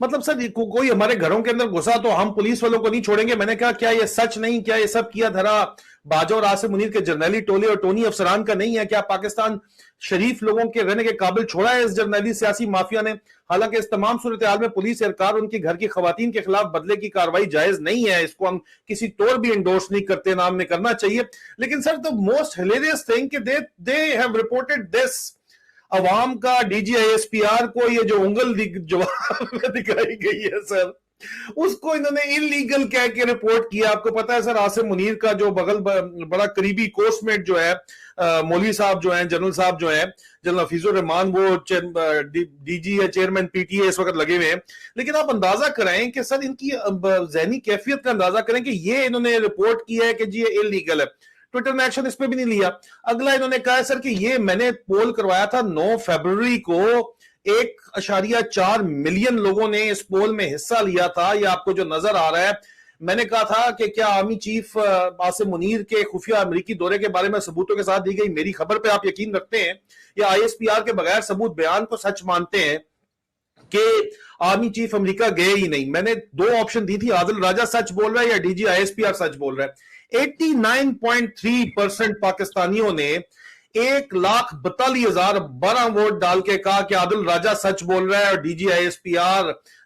مطلب سر کوئی ہمارے گھروں کے اندر گھسا تو ہم پولیس والوں کو نہیں چھوڑیں گے. میں نے کہا کیا یہ سچ نہیں, کیا یہ سب کیا دھرا باجوہ اور عاصم منیر کے جرنیلی ٹولے اور ٹونی افسران کا نہیں ہے؟ کیا پاکستان شریف لوگوں کے رہنے کے قابل چھوڑا ہے اس جرنیلی سیاسی مافیا نے؟ حالانکہ اس تمام صورتحال میں پولیس اہلکار ان کے گھر کی خواتین کے خلاف بدلے کی کارروائی جائز نہیں ہے. اس کو ہم کسی طور بھی انڈورس نہیں کرتے, نام میں کرنا چاہیے. لیکن سر the most hilarious thing کہ they have reported this, عوام کا D G I S P R کو یہ جو انگل جواب میں دکھائی گئی ہے سر, اس کو انہوں نے انلیگل کہہ کے رپورٹ کیا. آپ کو پتا ہے سر عاصم منیر کا جو بڑا قریبی کوسمیٹ جو ہے مولوی صاحب جو ہیں, جنرل صاحب جو ہیں, جنرل حفیظ الرحمان, وہ ڈی جی ہے, چیئرمین پی ٹی اے اس وقت لگے ہوئے ہیں. لیکن آپ اندازہ کریں کہ سر ان کی ذہنی کیفیت کا اندازہ کریں کہ یہ انہوں نے رپورٹ کیا ہے کہ جی یہ انلیگل ہے. ٹویٹر نے ایکشن اس پہ بھی نہیں لیا. اگلا انہوں نے کہا سر کہ یہ میں نے پول کروایا تھا 9 فروری کو, 1.4 ملین لوگوں نے اس پول میں حصہ لیا تھا. یہ آپ کو جو نظر آ رہا ہے, میں نے کہا تھا کہ کیا آرمی چیف عاصم منیر کے خفیہ امریکی دورے کے بارے میں ثبوتوں کے ساتھ دی گئی میری خبر پہ آپ یقین رکھتے ہیں, یا آئی ایس پی آر کے بغیر ثبوت بیان کو سچ مانتے ہیں کہ آرمی چیف امریکہ گئے ہی نہیں؟ میں نے 2 آپشن دی تھی, عادل راجہ سچ بول رہا ہے یا D G I S P R سچ بول رہا ہے. 89.3% پاکستانیوں نے 1,42,012 ووٹ ڈال کے کہا کہ عادل راجہ سچ بول رہا ہے اور D G I S P R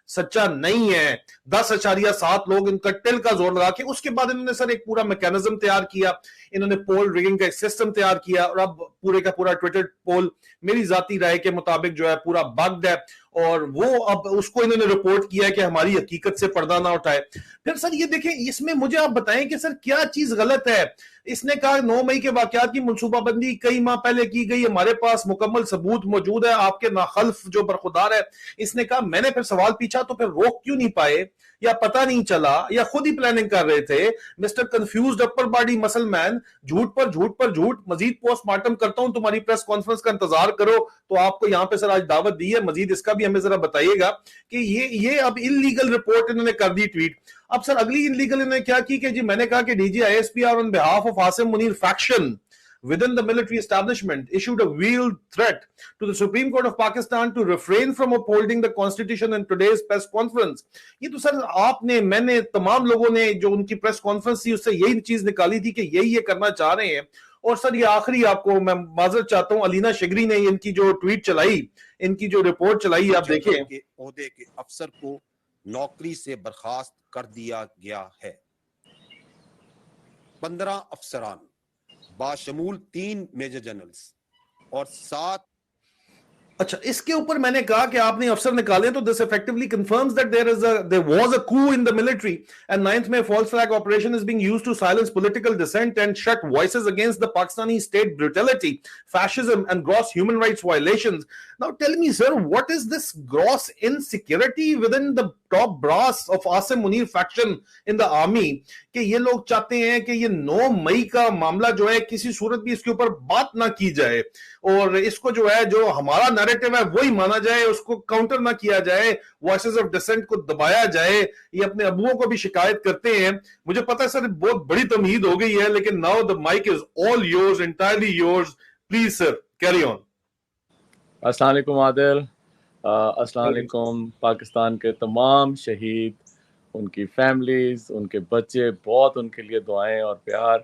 سچا نہیں ہے. 10.7 لوگ ان کا ٹل کا زور لگا کے, اس کے بعد انہوں نے سر ایک پورا میکینزم تیار کیا, انہوں نے پول ریگنگ کا ایک سسٹم تیار کیا, اور اب پورے کا پورا ٹویٹر پول میری ذاتی رائے کے مطابق جو ہے پورا بگڈ ہے, اور وہ اب اس کو انہوں نے رپورٹ کیا ہے کہ ہماری حقیقت سے پردہ نہ اٹھائے. پھر سر یہ دیکھیں, اس میں مجھے آپ بتائیں کہ سر کیا چیز غلط ہے؟ اس نے کہا 9 مئی کے واقعات کی منصوبہ بندی کئی ماہ پہلے کی گئی, ہمارے پاس مکمل ثبوت موجود ہے, آپ کے ناخلف جو برخودار ہے. اس نے کہا میں نے پھر سوال پیچھا تو پھر روک کیوں نہیں پائے, یا پتہ نہیں چلا, یا خود ہی پلاننگ کر رہے تھے؟ مسٹر کنفیوزڈ اپر باڈی مسل مین, جھوٹ پر جھوٹ پر جھوٹ, مزید پوسٹ مارٹم کرتا ہوں, تمہاری پریس کانفرنس کا انتظار کرو. تو آپ کو یہاں پہ سر آج دعوت دی ہے, مزید اس کا بھی ہمیں ذرا بتائیے گا کہ یہ اب انلیگل رپورٹ انہوں نے کر دی ٹویٹ. اب سر اگلی انلیگل انہوں نے کیا کی کہ جی میں نے کہا کہ D G I S P R on behalf of Asim Munir faction within the military establishment issued a veiled threat to the Supreme Court of Pakistan to refrain from upholding the constitution in today's press conference. یہ تو سر آپ نے, میں نے, تمام لوگوں نے جو ان کی پریس کانفرنس تھی اس سے یہی چیز نکالی تھی کہ یہی یہ کرنا چاہ رہے ہیں. اور سر یہ آخری آپ کو میں معذرت چاہتا ہوں, علینا شگری نے ان کی جو ٹویٹ چلائی, ان کی جو رپورٹ چلائی, آپ دیکھیں. عہدے کے افسر کو نوکری سے برخاست کر دیا گیا ہے. 15 افسران باشمول 3 میجر جنرلز اور 7. اچھا, اس کے اوپر میں نے کہا کہ آپ نے افسر نکالے تو this effectively confirms that there was a coup in the military and 9th May false flag operation is being used to silence political dissent and shut voices against the Pakistani state brutality, fascism and gross human rights violations. Now tell me sir, what is this gross insecurity within the top brass of Asim Munir faction in the army کہ یہ لوگ چاہتے ہیں کہ یہ 9 مئی کا معاملہ جو ہے کسی صورت بھی اس کے اوپر بات نہ کی جائے, اور اس کو جو ہے جو ہمارا نیریٹو ہے وہی مانا جائے, اس کو کاؤنٹر نہ کیا جائے, وائسز آف ڈسینٹ کو دبایا جائے. یہ اپنے ابوؤں کو بھی شکایت کرتے ہیں. مجھے پتا ہے سر بہت بڑی تمہید ہو گئی ہے, لیکن now the mic is all yours, entirely yours. Please sir, carry on. السلام علیکم عادل, السلام علیکم پاکستان کے تمام شہید, ان کی فیملیز, ان کے بچے, بہت ان کے لیے دعائیں اور پیار.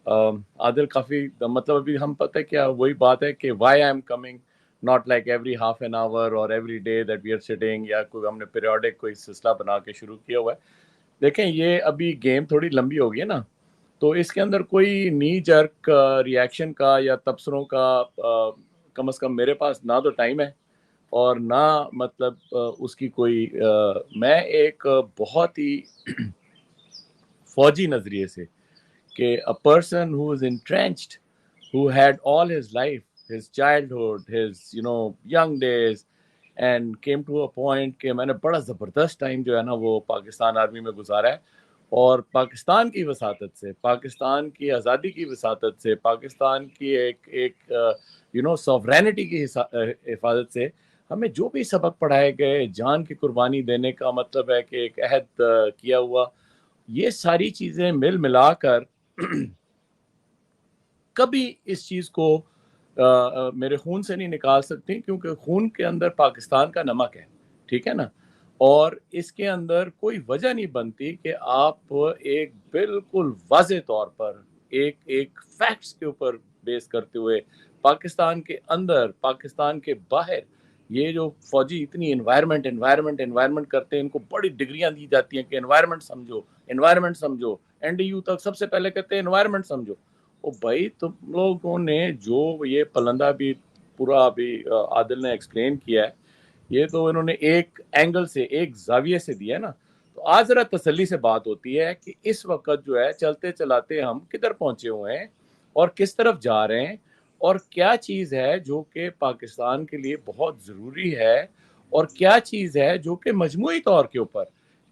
عادل کافی مطلب ابھی ہم پتہ کیا وہی بات ہے کہ why I am coming, not like every half an hour اور every day that we are sitting, یا کوئی ہم نے پیریوڈک کوئی سلسلہ بنا کے شروع کیا ہوا ہے. دیکھیں یہ ابھی گیم تھوڑی لمبی ہو گئی ہے نا, تو اس کے اندر کوئی نی جرک ریاکشن کا یا تبصروں کا کم از کم میرے پاس نہ تو ٹائم ہے اور نہ مطلب اس کی کوئی میں ایک بہت ہی فوجی نظریے سے کہ a person who is entrenched, who had all his life, his childhood, his young days and came to a point کہ میں نے بڑا زبردست ٹائم جو ہے نا وہ پاکستان آرمی میں گزارا ہے, اور پاکستان کی وساطت سے, پاکستان کی آزادی کی وساطت سے, پاکستان کی ایک سوورینٹی کی حفاظت سے ہمیں جو بھی سبق پڑھائے گئے, جان کی قربانی دینے کا مطلب ہے کہ ایک عہد کیا ہوا, یہ ساری چیزیں مل ملا کر کبھی اس چیز کو میرے خون سے نہیں نکال سکتی, کیونکہ خون کے اندر پاکستان کا نمک ہے, ٹھیک ہے نا. اور اس کے اندر کوئی وجہ نہیں بنتی کہ آپ ایک بالکل واضح طور پر ایک فیکٹس کے اوپر بیس کرتے ہوئے پاکستان کے اندر پاکستان کے باہر یہ جو فوجی اتنی انوائرمنٹ کرتے ہیں، ان کو بڑی ڈگریاں دی جاتی ہیں کہ انوائرمنٹ سمجھو NDU تک سب سے پہلے کہتے ہیں انوائرمنٹ سمجھو. او بھائی تم لوگوں نے جو یہ پلندہ بھی پورا ابھی عادل نے ایکسپلین کیا ہے، یہ تو انہوں نے ایک اینگل سے ایک زاویے سے دیا ہے نا. تو آج ذرا تسلی سے بات ہوتی ہے کہ اس وقت جو ہے چلتے چلاتے ہم کدھر پہنچے ہوئے ہیں اور کس طرف جا رہے ہیں، اور کیا چیز ہے جو کہ پاکستان کے لیے بہت ضروری ہے، اور کیا چیز ہے جو کہ مجموعی طور کے اوپر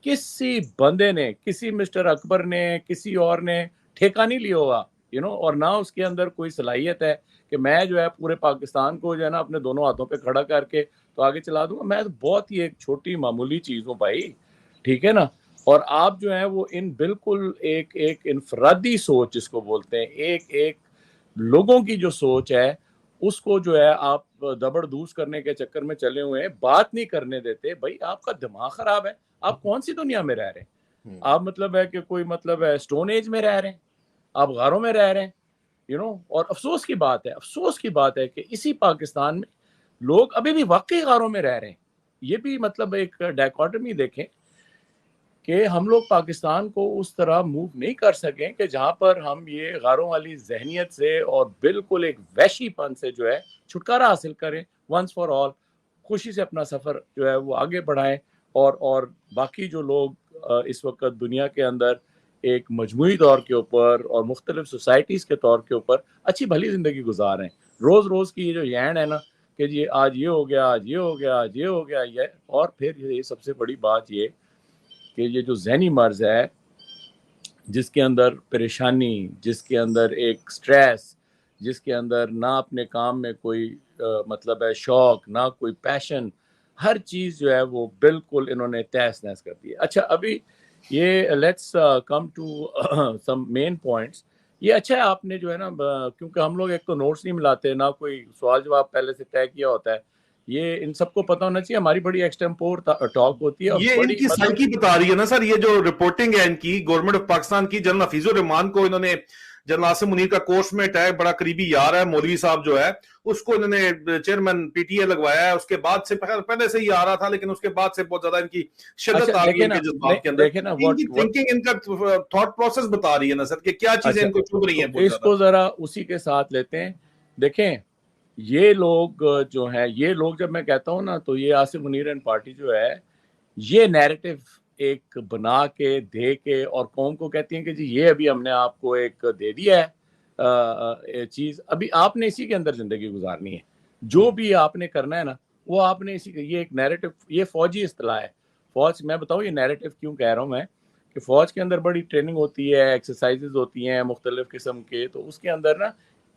کسی بندے نے، کسی مسٹر اکبر نے، کسی اور نے ٹھیکہ نہیں لیا ہوا اور نہ اس کے اندر کوئی صلاحیت ہے کہ میں جو ہے پورے پاکستان کو جو ہے نا اپنے دونوں ہاتھوں پہ کھڑا کر کے تو آگے چلا دوں گا. میں تو بہت ہی ایک چھوٹی معمولی چیز ہوں بھائی، ٹھیک ہے نا. اور آپ جو ہیں وہ ان بالکل ایک انفرادی سوچ جس کو بولتے ہیں، ایک لوگوں کی جو سوچ ہے اس کو جو ہے آپ دبڑ دوس کرنے کے چکر میں چلے ہوئے ہیں، بات نہیں کرنے دیتے. بھائی آپ کا دماغ خراب ہے، آپ کون سی دنیا میں رہ رہے ہیں؟ آپ مطلب ہے کہ کوئی مطلب ہے اسٹون ایج میں رہ رہے ہیں، آپ غاروں میں رہ رہے ہیں اور افسوس کی بات ہے کہ اسی پاکستان میں لوگ ابھی بھی واقعی غاروں میں رہ رہے ہیں. یہ بھی مطلب ایک ڈائیکاٹمی دیکھیں کہ ہم لوگ پاکستان کو اس طرح موو نہیں کر سکیں کہ جہاں پر ہم یہ غاروں والی ذہنیت سے اور بالکل ایک وحشی پن سے جو ہے چھٹکارا حاصل کریں ونس فار آل، خوشی سے اپنا سفر جو ہے وہ آگے بڑھائیں اور باقی جو لوگ اس وقت دنیا کے اندر ایک مجموعی طور کے اوپر اور مختلف سوسائٹیز کے طور کے اوپر اچھی بھلی زندگی گزار رہے ہیں. روز کی جو یین ہے نا کہ جی آج یہ ہو گیا، آج یہ ہو گیا، آج یہ ہو گیا، اور پھر یہ سب سے بڑی بات یہ کہ یہ جو ذہنی مرض ہے جس کے اندر پریشانی، جس کے اندر ایک سٹریس، جس کے اندر نہ اپنے کام میں کوئی مطلب ہے شوق، نہ کوئی پیشن، ہر چیز جو ہے وہ بالکل انہوں نے تہس نہس کر دی ہے. اچھا ابھی یہ let's come to some main points. یہ اچھا ہے آپ نے جو ہے نا کیونکہ ہم لوگ ایک تو نوٹس نہیں ملاتے، نہ کوئی سوال جواب پہلے سے طے کیا ہوتا ہے. یہ ان سب کو پتہ ہونا چاہیے، ہماری بڑی ایکسٹمپور ٹاک ہوتی ہے. یہ ان کی سائیکی بتا رہی ہے نا سر. یہ جو رپورٹنگ ہے ان کی گورنمنٹ آف پاکستان کی، جنرل حفیظ الرحمان کو انہوں نے، جنرل عاصم منیر کا کورس میٹ ہے، بڑا قریبی یار ہے، مولوی صاحب جو ہے اس کو انہوں نے چیئرمین PTA لگوایا ہے. اس کے بعد سے پہلے سے ہی آ رہا تھا لیکن اس کے بعد سے بہت زیادہ ان کی شدت آ گئی ان کے جذبات کے اندر. ان کی تھنکنگ، ان کا تھاٹ پروسیس بتا رہی ہے نا سر کہ کیا چیزیں ان کو چبھ رہی ہیں. اس کو ذرا اسی کے ساتھ لیتے ہیں. دیکھیں یہ لوگ جو ہیں، یہ لوگ جب میں کہتا ہوں نا تو یہ عاصم منیر اینڈ پارٹی جو ہے یہ نیریٹو ایک بنا کے دے کے اور قوم کو کہتی ہیں کہ جی یہ ابھی ہم نے آپ کو ایک دے دیا ہے چیز، ابھی آپ نے اسی کے اندر زندگی گزارنی ہے، جو بھی آپ نے کرنا ہے نا وہ آپ نے اسی، یہ ایک نیریٹو، یہ فوجی اصطلاح ہے. فوج میں بتاؤں یہ نیریٹو کیوں کہہ رہا ہوں میں کہ فوج کے اندر بڑی ٹریننگ ہوتی ہے، ایکسرسائزز ہوتی ہیں مختلف قسم کے، تو اس کے اندر نا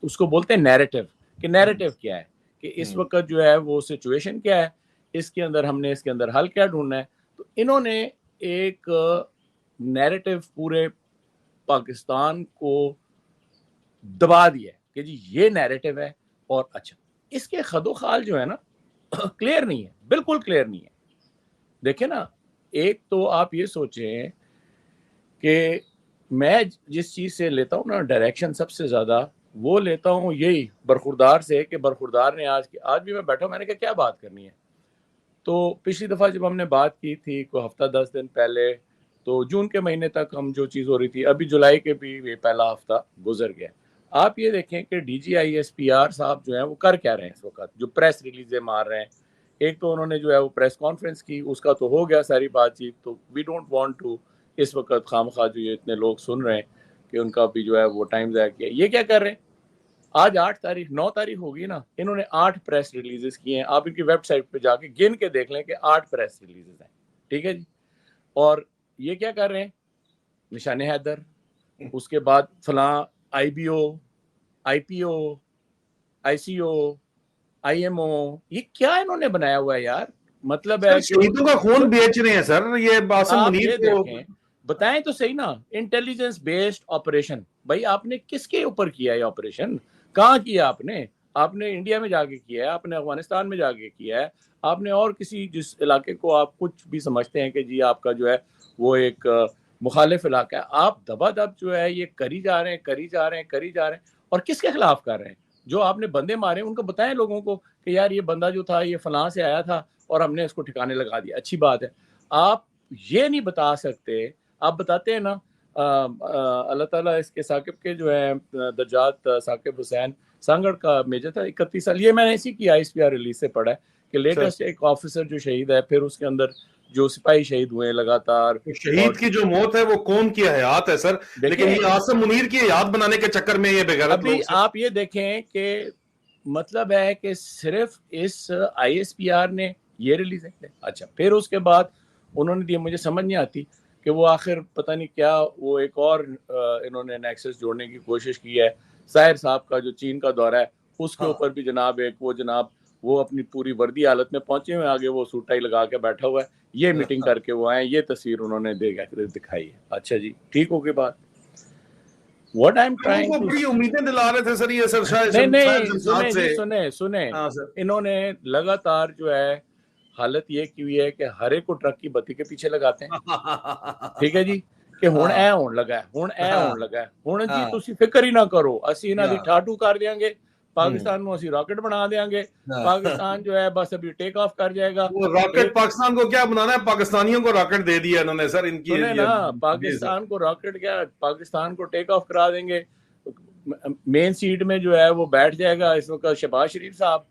اس کو بولتے ہیں نیریٹو. کہ نیریٹو کیا ہے کہ اس وقت جو ہے وہ سچویشن کیا ہے، اس کے اندر ہم نے اس کے اندر حل کیا ڈھونڈنا ہے. تو انہوں نے ایک نیریٹو پورے پاکستان کو دبا دیا ہے کہ جی یہ نیریٹو ہے. اور اچھا اس کے خد و خال جو ہے نا کلیئر نہیں ہے، بالکل کلیئر نہیں ہے. دیکھیں نا، ایک تو آپ یہ سوچیں کہ میں جس چیز سے لیتا ہوں نا ڈائریکشن سب سے زیادہ، وہ لیتا ہوں یہی برخوردار سے کہ برخوردار نے آج بھی میں بیٹھا ہوں، میں نے کہا کیا بات کرنی ہے. تو پچھلی دفعہ جب ہم نے بات کی تھی کوئی ہفتہ 10 دن پہلے، تو جون کے مہینے تک ہم جو چیز ہو رہی تھی، ابھی جولائی کے بھی یہ پہلا ہفتہ گزر گیا. آپ یہ دیکھیں کہ DGISPR صاحب جو ہیں وہ کر کیا رہے ہیں اس وقت، جو پریس ریلیزیں مار رہے ہیں. ایک تو انہوں نے جو ہے وہ پریس کانفرنس کی، اس کا تو ہو گیا ساری بات چیت. تو وی ڈونٹ وانٹ ٹو اس وقت خامخواہ جو یہ اتنے لوگ سن رہے ہیں کہ ان کا بھی جو ہے وہ ٹائم ضائع کیا. یہ کیا کر رہے ہیں، آج 9 تاریخ ہوگی نا، انہوں نے 8 پریس ریلیزز کی ہیں. آپ ان کی ویب سائٹ پہ جا کے گن کے دیکھ لیں کہ 8 پریس ریلیزز ہیں، ٹھیک ہے جی. اور یہ کیا کر رہے ہیں، نشان حیدر، اس کے بعد فلاں IBO IPO ICO IMO، یہ کیا انہوں نے بنایا ہوا ہے یار. مطلب ہے شہیدوں کا خون بیچ رہے ہیں سر یہ عاصم منیر کو. بتائیں تو صحیح نا، انٹیلیجنس بیسڈ آپریشن. بھائی آپ نے کس کے اوپر کیا یہ آپریشن، کہاں کیا آپ نے؟ آپ نے انڈیا میں جا کے کیا ہے, آپ نے افغانستان میں جا کے کیا ہے, آپ نے اور کسی جس علاقے کو آپ کچھ بھی سمجھتے ہیں کہ جی آپ کا جو ہے وہ ایک مخالف علاقہ ہے, آپ دبا دب جو ہے یہ کری جا رہے ہیں. اور کس کے خلاف کر رہے ہیں؟ جو آپ نے بندے مارے ان کو بتائیں لوگوں کو کہ یار یہ بندہ جو تھا یہ فلاں سے آیا تھا اور ہم نے اس کو ٹھکانے لگا دیا. اچھی بات ہے. آپ یہ نہیں بتا سکتے, آپ بتاتے ہیں نا اللہ تعالیٰ اس کے ثاقب کے جو ہے درجات, ثاقب حسین سانگڑ کا میجر تھا 31 سال. یہ میں نے اسی کی ISPR ریلیز سے پڑھا ہے کہ لیٹسٹ ایک آفیسر جو شہید ہے, پھر اس کے اندر جو سپاہی شہید ہوئے لگاتار. شہید کی جو موت ہے وہ قوم کی حیات ہے سر, لیکن یہ عاصم منیر کی حیات بنانے کے چکر میں یہ بغیرت لوگ. ابھی آپ یہ دیکھیں کہ مطلب ہے کہ صرف اس ISPR نے یہ ریلیز ہے. اچھا پھر اس کے بعد انہوں نے دیا, مجھے سمجھ نہیں آتی کہ وہ آخر پتہ نہیں کیا وہ ایک اور انہوں نے نیکسس جوڑنے کی کوشش کی ہے. ظاہر صاحب کا جو چین کا دورہ ہے اس کے اوپر بھی جناب ایک وہ جناب وہ اپنی پوری وردی حالت میں پہنچے ہوئے, آگے وہ سوٹ ٹائی لگا کے بیٹھا ہوا ہے, یہ میٹنگ کر کے وہ آئے, یہ تصویر انہوں نے دکھائی ہے. اچھا جی ٹھیک ہو گئی بات. What I'm trying to بڑی امیدیں دلا رہے تھے سر یہ سر شاید نہیں سنیں انہوں نے لگاتار جو ہے حالت یہ کی ہوئی ہے کہ ہر ایک کو ٹرک کی بتی کے پیچھے لگاتے ہیں. ٹھیک ہے جی کہ ہن اے ہون لگا ہے ہن جی تسی فکر ہی نہ کرو, اسی انہاں دی ٹھاٹو کر دیاں گے, پاکستان نو اسی راکٹ بنا دیاں گے, پاکستان جو ہے بس ابھی ٹیک آف کر جائے گا. وہ راکٹ پاکستان کو کیا بنانا ہے, پاکستانیوں کو راکٹ دے دیا انہوں نے سر. ان کی سنیں نا, پاکستان کو راکٹ کیا, پاکستان کو ٹیک آف کرا دیں گے. مین سیٹ میں جو ہے وہ بیٹھ جائے گا اس وقت شہباز شریف صاحب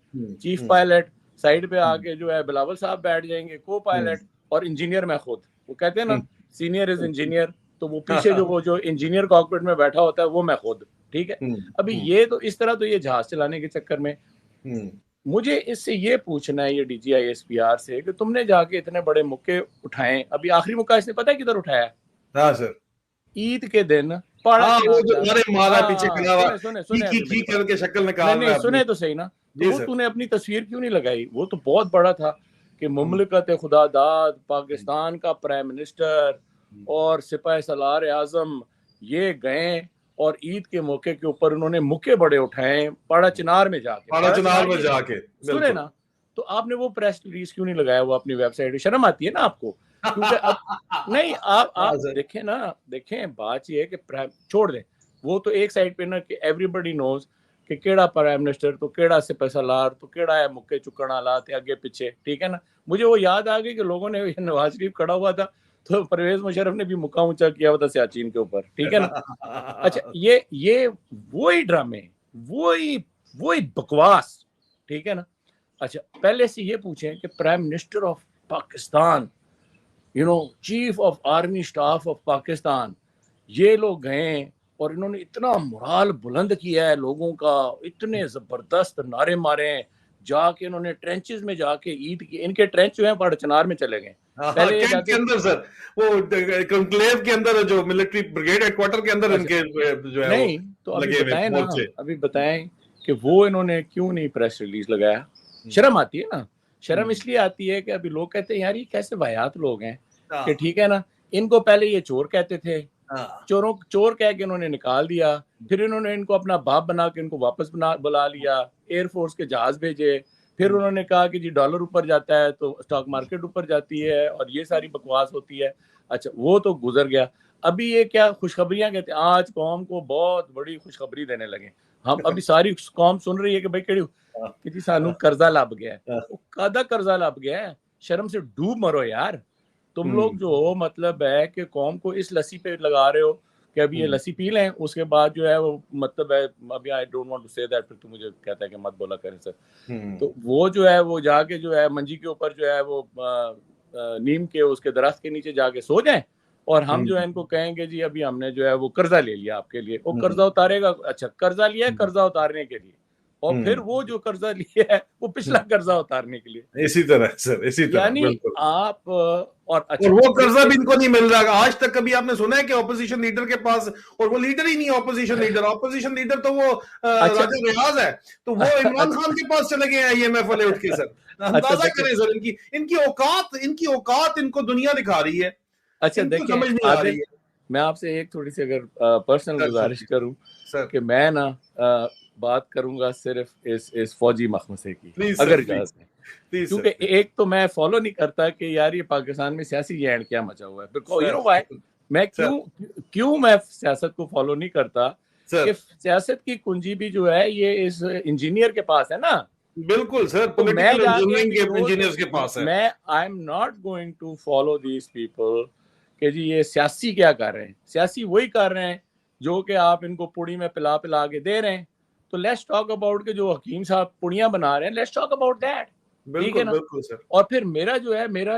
چیف پائلٹ, سائڈ پہ آ کے جو ہے بلاول صاحب بیٹھ جائیں گے کو پائلٹ, اور انجینئر میں خود. وہ کہتے ہیں نا سینئر از انجینئر, تو وہ پیچھے جو انجینئر کاکپٹ میں بیٹھا ہوتا ہے وہ میں خود. ٹھیک ہے. ابھی یہ تو اس طرح تو یہ جہاز چلانے کے چکر میں مجھے اس سے یہ پوچھنا ہے, یہ DG ISPR سے, کہ تم نے جا کے اتنے بڑے موقع اٹھائے. ابھی آخری موقع اس نے پتہ ہے کدھر اٹھایا؟ ہاں سر, عید کے دن. سنے تو صحیح نا, تو نے اپنی تصویر کیوں نہیں لگائی؟ وہ تو بہت بڑا تھا کہ مملکت خدا داد پاکستان کا پرائم منسٹر اور سپاہی سالار اعظم یہ گئے اور عید کے موقع کے اوپر انہوں نے موقع بڑے اٹھائے پاڑا چنار میں جا کے. سنے نا, تو آپ نے وہ پریس ریلیز کیوں نہیں لگایا وہ اپنی ویب سائٹ؟ شرم آتی ہے نا آپ کو؟ کیونکہ اب نہیں آپ دیکھیں نا, دیکھیں بات یہ ہے کہ چھوڑ دیں وہ تو ایک سائڈ پہ نا کہ ایوری بڈی نوز کہ کیڑا پرائم منسٹر تو کیڑا سپاہی سالار تو کیڑا ہے موقع چکن والا تے اگے پیچھے. ٹھیک ہے نا. مجھے وہ یاد آ گئی کہ لوگوں نے نواز شریف کھڑا ہوا تھا تو پرویز مشرف نے بھی مکہ اونچا کیا ہوا تھا سیاچین کے اوپر. ٹھیک ہے نا. اچھا یہ وہی ڈرامے, وہی بکواس. ٹھیک ہے نا. اچھا پہلے سے یہ پوچھیں کہ prime minister of Pakistan, chief of army staff of Pakistan, یہ لوگ گئے اور انہوں نے اتنا مرال بلند کیا ہے لوگوں کا, اتنے زبردست نعرے مارے ہیں, جا کے انہوں نے ٹرینچز میں جا کے عید کی, ان کے ٹرینچ جو ہیں پاڑا چنار میں چلے گئے پہلے کے اندر سر, وہ کنکلیو کے اندر جو ملٹری بریگیڈ ہیڈ کوارٹر کے اندر ان کے جو ہے نہیں. تو ابھی بتائیں نا, ابھی بتائیں کہ وہ انہوں نے کیوں نہیں پریس ریلیز لگایا؟ شرم آتی ہے نا. شرم اس لیے آتی ہے کہ ابھی لوگ کہتے ہیں یار یہ کیسے واہیات لوگ ہیں کہ ٹھیک ہے نا, ان کو پہلے یہ چور کہتے تھے, چور کہہ کے انہوں نے نکال دیا, پھر انہوں نے ان کو اپنا باپ بنا کے ان کو واپس بلا لیا, ایئر فورس کے جہاز بھیجے, پھر انہوں نے کہا کہ جی ڈالر اوپر جاتا ہے تو اسٹاک مارکیٹ اوپر جاتی ہے اور یہ ساری بکواس ہوتی ہے. اچھا وہ تو گزر گیا. ابھی یہ کیا خوشخبریاں کہتے ہیں, آج قوم کو بہت بڑی خوشخبری دینے لگے ہم. ابھی ساری قوم سن رہی ہے کہ بھائی کہ جی سانو قرضہ لب گیا ہے. کدا قرضہ لب گیا ہے؟ شرم سے ڈوب مرو یار. تم لوگ جو مطلب ہے کہ قوم کو اس لسی پہ لگا رہے ہو کہ ابھی یہ لسی پی لیں, اس کے بعد جو ہے وہ مطلب ہے ابھی آئی ڈونٹ وانٹ ٹو سے دیٹ, پھر تو مجھے کہتا ہے کہ مت بولا کریں سر. تو وہ جو ہے وہ جا کے جو ہے منجی کے اوپر جو ہے وہ نیم کے اس کے درخت کے نیچے جا کے سو جائیں, اور ہم جو ہے ان کو کہیں گے جی ابھی ہم نے جو ہے وہ قرضہ لے لیا آپ کے لیے. وہ قرضہ اتارے گا. اچھا قرضہ لیا ہے قرضہ اتارنے کے لیے, اور پھر وہ جو قرضہ لیا ہے وہ پچھلا قرضہ اتارنے کے لیے. اسی طرح سر, اسی طرح یعنی آپ اور وہ قرضہ بھی ان کو نہیں مل رہا. آج تک کبھی آپ نے سنا ہے کہ اپوزیشن لیڈر کے پاس, اور وہ لیڈر ہی نہیں ہے اپوزیشن لیڈر تو وہ راجہ ریاض ہے, تو وہ عمران خان کے پاس چلے گئے IMF والے اٹھ کے. سر اندازہ کریں سر ان کی اوقات ان کو دنیا دکھا رہی ہے. اچھا دیکھیں میں آپ سے ایک تھوڑی سی اگر پرسنل گزارش کروں کہ میں نا بات کروں گا صرف اس فوجی مخمصے کی Please, sir, اگر please. اجازت ہے، Please, sir. کیونکہ ایک تو میں فالو نہیں کرتا کہ یار یہ پاکستان میں سیاسی اینڈ کیا مچا ہوا ہے. بیکاز یو نو وائی میں کیوں میں سیاست کو فالو نہیں کرتا کہ سیاست کی کنجی بھی جو ہے یہ اس انجینئر کے پاس ہے نا. بالکل سر، تو میں پولیٹیکل جا انجینئرنگ کے کے انجینئرز کے پاس ہے. میں I am not going to follow these people کہ جی یہ سیاسی کیا کر رہے ہیں. سیاسی وہی کر رہے ہیں جو کہ آپ ان کو پوڑی میں پلا پلا کے دے رہے ہیں. تو لیٹس ٹاک اباؤٹ کہ جو حکیم صاحب پوڑیاں بنا رہے ہیں، لیٹس ٹاک اباؤٹ دیٹ. ٹھیک ہے نا. بالکل سر. اور پھر میرا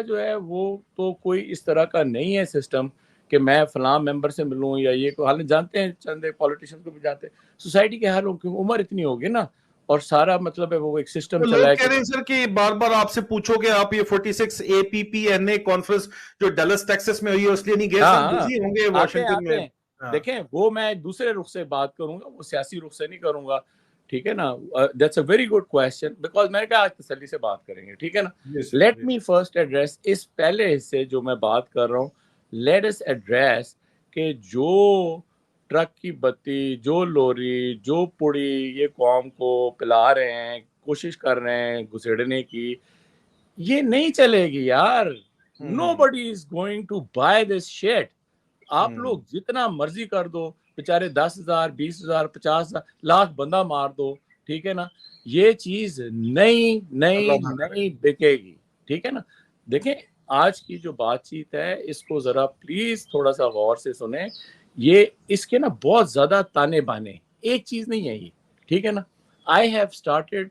جو ہے وہ تو کوئی اس طرح کا نہیں ہے سسٹم کہ میں فلاں ممبر سے ملوں یا یہ کو حال جانتے ہیں، چند پولیٹیشین کو بھی جانتے ہیں. سوسائٹی کے حال عمر اتنی ہوگی نا، اور سارا مطلب ہے وہ ایک سسٹم چلا ہے. لوگ کہہ رہے ہیں سر کہ بار بار آپ سے پوچھو کہ آپ یہ 46 APPNA کانفرنس جو ڈلس ٹیکسس میں ہوئی ہے اس لیے نہیں گئے. سر بزی ہوں گے واشنگٹن میں. دیکھیں وہ میں دوسرے رخ سے بات کروں گا، وہ سیاسی رخ سے نہیں کروں گا. ٹھیک ہے نا. That's a very good question, because میں نے کہا آج تسلی سے بات کریں گے. ٹھیک ہے نا. لیٹ می فرسٹ ایڈریس اس پہلے حصے جو میں بات کر رہا ہوں. لیٹ اس ایڈریس کہ جو ٹرک کی بتی، جو لوری، جو پڑی یہ قوم کو پلا رہے ہیں، کوشش کر رہے ہیں گھسیڑنے کی، یہ نہیں چلے گی یار. Nobody is going to buy this shit. آپ لوگ جتنا مرضی کر دو، بیچارے 10,000 20,000 50,000 لاکھ بندہ مار دو. ٹھیک ہے نا. یہ چیز نہیں بکے گی. ٹھیک ہے نا. دیکھیں آج کی جو بات چیت ہے اس کو ذرا پلیز تھوڑا سا غور سے سنیں. یہ اس کے نا بہت زیادہ تانے بانے، ایک چیز نہیں ہے یہ. ٹھیک ہے نا. I have started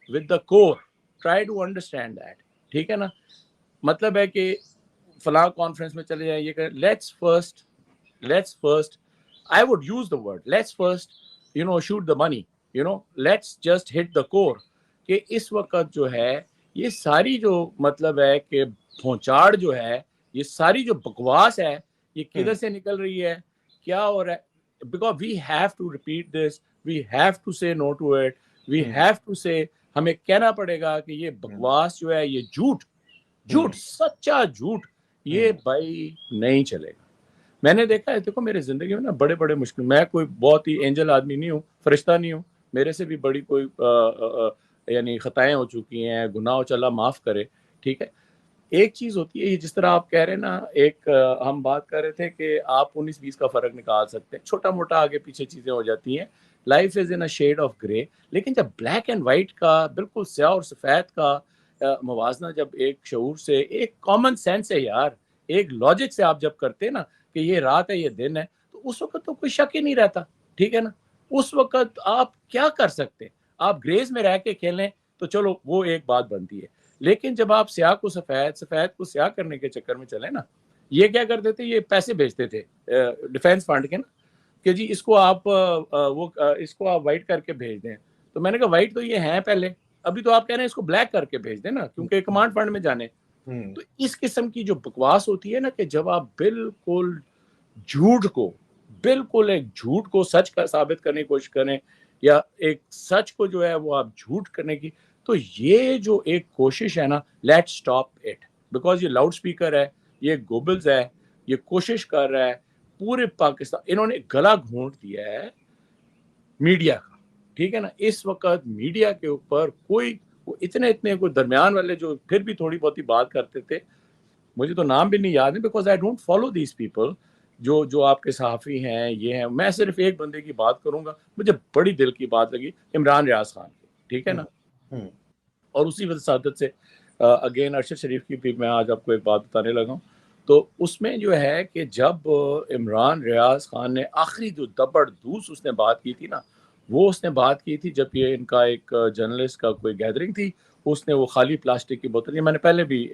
with the core. Try to understand that. ٹھیک ہے نا. مطلب ہے کہ فلاں کانفرنس میں چلے جائیں، یہ کہ let's first I would use the word let's first shoot the money, let's just hit the core. کہ اس وقت جو ہے یہ ساری جو مطلب ہے کہ پھونچاڑ جو ہے، یہ ساری جو بکواس ہے، یہ کدھر سے نکل رہی ہے، کیا ہو رہا ہے. Because we have to repeat this, we have to say no to it, we have to say, ہمیں کہنا پڑے گا کہ یہ بکواس جو ہے، یہ جھوٹ سچا جھوٹ یہ بھائی نہیں چلے گا. میں نے دیکھا ہے، دیکھو میرے زندگی میں نا بڑے بڑے مشکل، میں کوئی بہت ہی اینجل آدمی نہیں ہوں، فرشتہ نہیں ہوں، میرے سے بھی بڑی کوئی یعنی خطائیں ہو چکی ہیں، گناہ ہو چلا معاف کرے. ٹھیک ہے. ایک چیز ہوتی ہے جس طرح آپ کہہ رہے ہیں نا، ایک ہم بات کر رہے تھے کہ آپ 19-20 کا فرق نکال سکتے ہیں، چھوٹا موٹا آگے پیچھے چیزیں ہو جاتی ہیں. Life is in a shade of grey. لیکن جب بلیک اینڈ وائٹ کا، بالکل سیاہ اور سفید کا موازنہ جب ایک شعور سے، ایک کامن سینس ہے یار، ایک لاجک سے آپ جب کرتے ہیں نا کہ یہ رات ہے یہ دن ہے، تو اس وقت تو کوئی شک ہی نہیں رہتا. ٹھیک ہے نا. اس وقت آپ کیا کر سکتے ہیں؟ آپ گریز میں رہ کے کھیلیں تو چلو وہ ایک بات بنتی ہے. لیکن جب آپ سیاہ کو سفید، سفید کو سیاہ کرنے کے چکر میں چلیں نا، یہ کیا کرتے تھے، یہ پیسے بھیجتے تھے ڈیفینس فنڈ کے نا کہ جی اس کو آپ وائٹ کر کے بھیج دیں. تو میں نے کہا وائٹ تو یہ ہیں پہلے، ابھی تو آپ کہہ رہے ہیں اس کو بلیک کر کے بھیج دیں نا، کیونکہ کمانڈ فنڈ میں جانے. تو اس قسم کی جو بکواس ہوتی ہے نا کہ جب آپ بالکل ایک جھوٹ کو سچ کا ثابت کرنے کی کوشش کریں، یا ایک سچ کو جو ہے وہ آپ جھوٹ کرنے کی، تو یہ جو ایک کوشش ہے نا، لیٹ سٹاپ اٹ. بیکاز یہ لاؤڈ سپیکر ہے، یہ گوبلز ہے، یہ کوشش کر رہا ہے پورے پاکستان، انہوں نے گلا گھونٹ دیا ہے میڈیا کا. ٹھیک ہے نا. اس وقت میڈیا کے اوپر کوئی اتنے کوئی درمیان والے جو پھر بھی تھوڑی بہت ہی بات کرتے تھے، مجھے تو نام بھی نہیں یاد ہے because I don't follow these people, جو آپ کے صحافی ہیں یہ ہیں. میں صرف ایک بندے کی بات کروں گا، مجھے بڑی دل کی بات لگی، عمران ریاض خان کی. ٹھیک ہے نا. اور اسی وسادت سے اگین ارشد شریف کی بھی میں آج آپ کو ایک بات بتانے لگا ہوں. تو اس میں جو ہے کہ جب عمران ریاض خان نے آخری جو زبردست اس نے بات کی تھی نا، وہ اس نے بات کی تھی جب یہ ان کا ایک جرنلسٹ کا کوئی گیدرنگ تھی. اس نے وہ خالی پلاسٹک کی بوتل، یہ میں نے پہلے بھی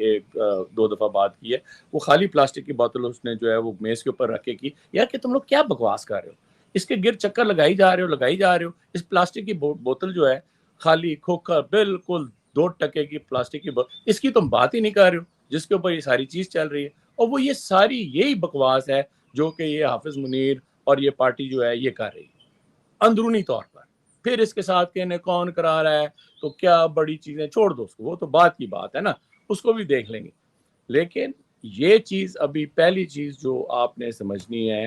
2 دفعہ بات کی ہے، وہ خالی پلاسٹک کی بوتل اس نے جو ہے وہ میز کے اوپر رکھ کے کی. یار کہ تم لوگ کیا بکواس کر رہے ہو، اس کے گرد چکر لگائی جا رہے ہو. اس پلاسٹک کی بوتل جو ہے خالی کھوکھا بالکل 2 ٹکے کی پلاسٹک کی بوتل، اس کی تم بات ہی نہیں کر رہے ہو جس کے اوپر یہ ساری چیز چل رہی ہے. اور وہ یہ ساری یہی بکواس ہے جو کہ یہ حافظ منیر اور یہ پارٹی جو ہے یہ کر رہی ہے اندرونی طور پر. پھر اس کے ساتھ کہنے کون کرا رہا ہے، تو کیا بڑی چیزیں چھوڑ دو اس کو، وہ تو بات کی بات ہے نا، اس کو بھی دیکھ لیں گے. لیکن یہ چیز ابھی پہلی چیز جو آپ نے سمجھنی ہے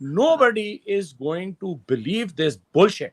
nobody is going to believe this bullshit.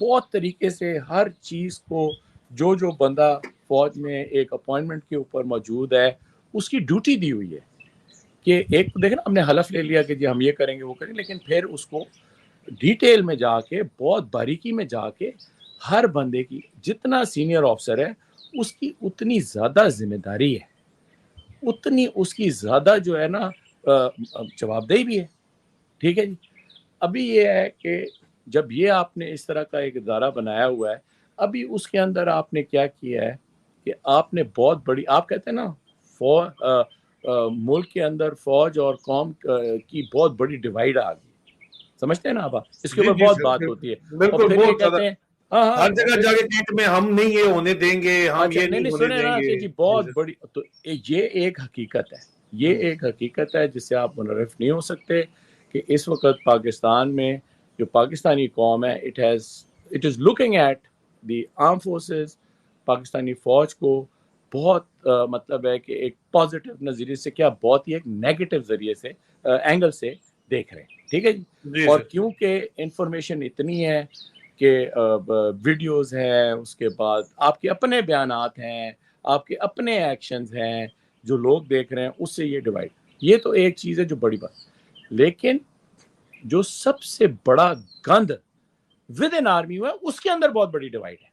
بہت طریقے سے ہر چیز کو جو بندہ فوج میں ایک اپوائنٹمنٹ کے اوپر موجود ہے اس کی ڈیوٹی دی ہوئی ہے کہ ایک دیکھیں نا ہم نے حلف لے لیا کہ جی ہم یہ کریں گے وہ کریں گے، لیکن پھر اس کو ڈیٹیل میں جا کے بہت باریکی میں جا کے ہر بندے کی جتنا سینئر آفسر ہے اس کی اتنی زیادہ ذمہ داری ہے، اتنی اس کی زیادہ جو ہے نا جواب دہی بھی ہے. ٹھیک ہے جی. ابھی یہ ہے کہ جب یہ آپ نے اس طرح کا ایک ادارہ بنایا ہوا ہے، ابھی اس کے اندر آپ نے کیا کیا ہے کہ آپ نے بہت بڑی، آپ کہتے ہیں نا ملک کے اندر فوج اور قوم کی بہت بڑی ڈیوائڈ آ گئی. سمجھتے ہیں نا آپ، اس کے اوپر بہت بات ہوتی ہے. اور پھر یہ کہتے ہیں ہر جگہ جا کے ٹویٹ میں ہم نہیں یہ ہونے دیں گے، ہم یہ نہیں ہونے سنے دیں نا گے. کہ جی بہت بڑی، تو یہ ایک حقیقت ہے، یہ ایک حقیقت ہے جس سے آپ منحرف نہیں ہو سکتے کہ اس وقت پاکستان میں جو پاکستانی قوم ہے it is looking at the arm forces, Pakistani فوج کو بہت مطلب ہے کہ ایک پازیٹیو نظریے سے کیا بہت ہی ایک نیگیٹو ذریعے سے اینگل سے دیکھ رہے ہیں. ٹھیک ہے جی. اور کیونکہ انفارمیشن اتنی ہے کہ ویڈیوز ہیں، اس کے بعد آپ کے اپنے بیانات ہیں، آپ کے اپنے ایکشنز ہیں جو لوگ دیکھ رہے ہیں، اس سے یہ ڈیوائڈ، یہ تو ایک چیز ہے جو بڑی بات. لیکن جو سب سے بڑا گند ود ان آرمی ہوا ہے اس کے اندر بہت بڑی ڈیوائڈ ہے.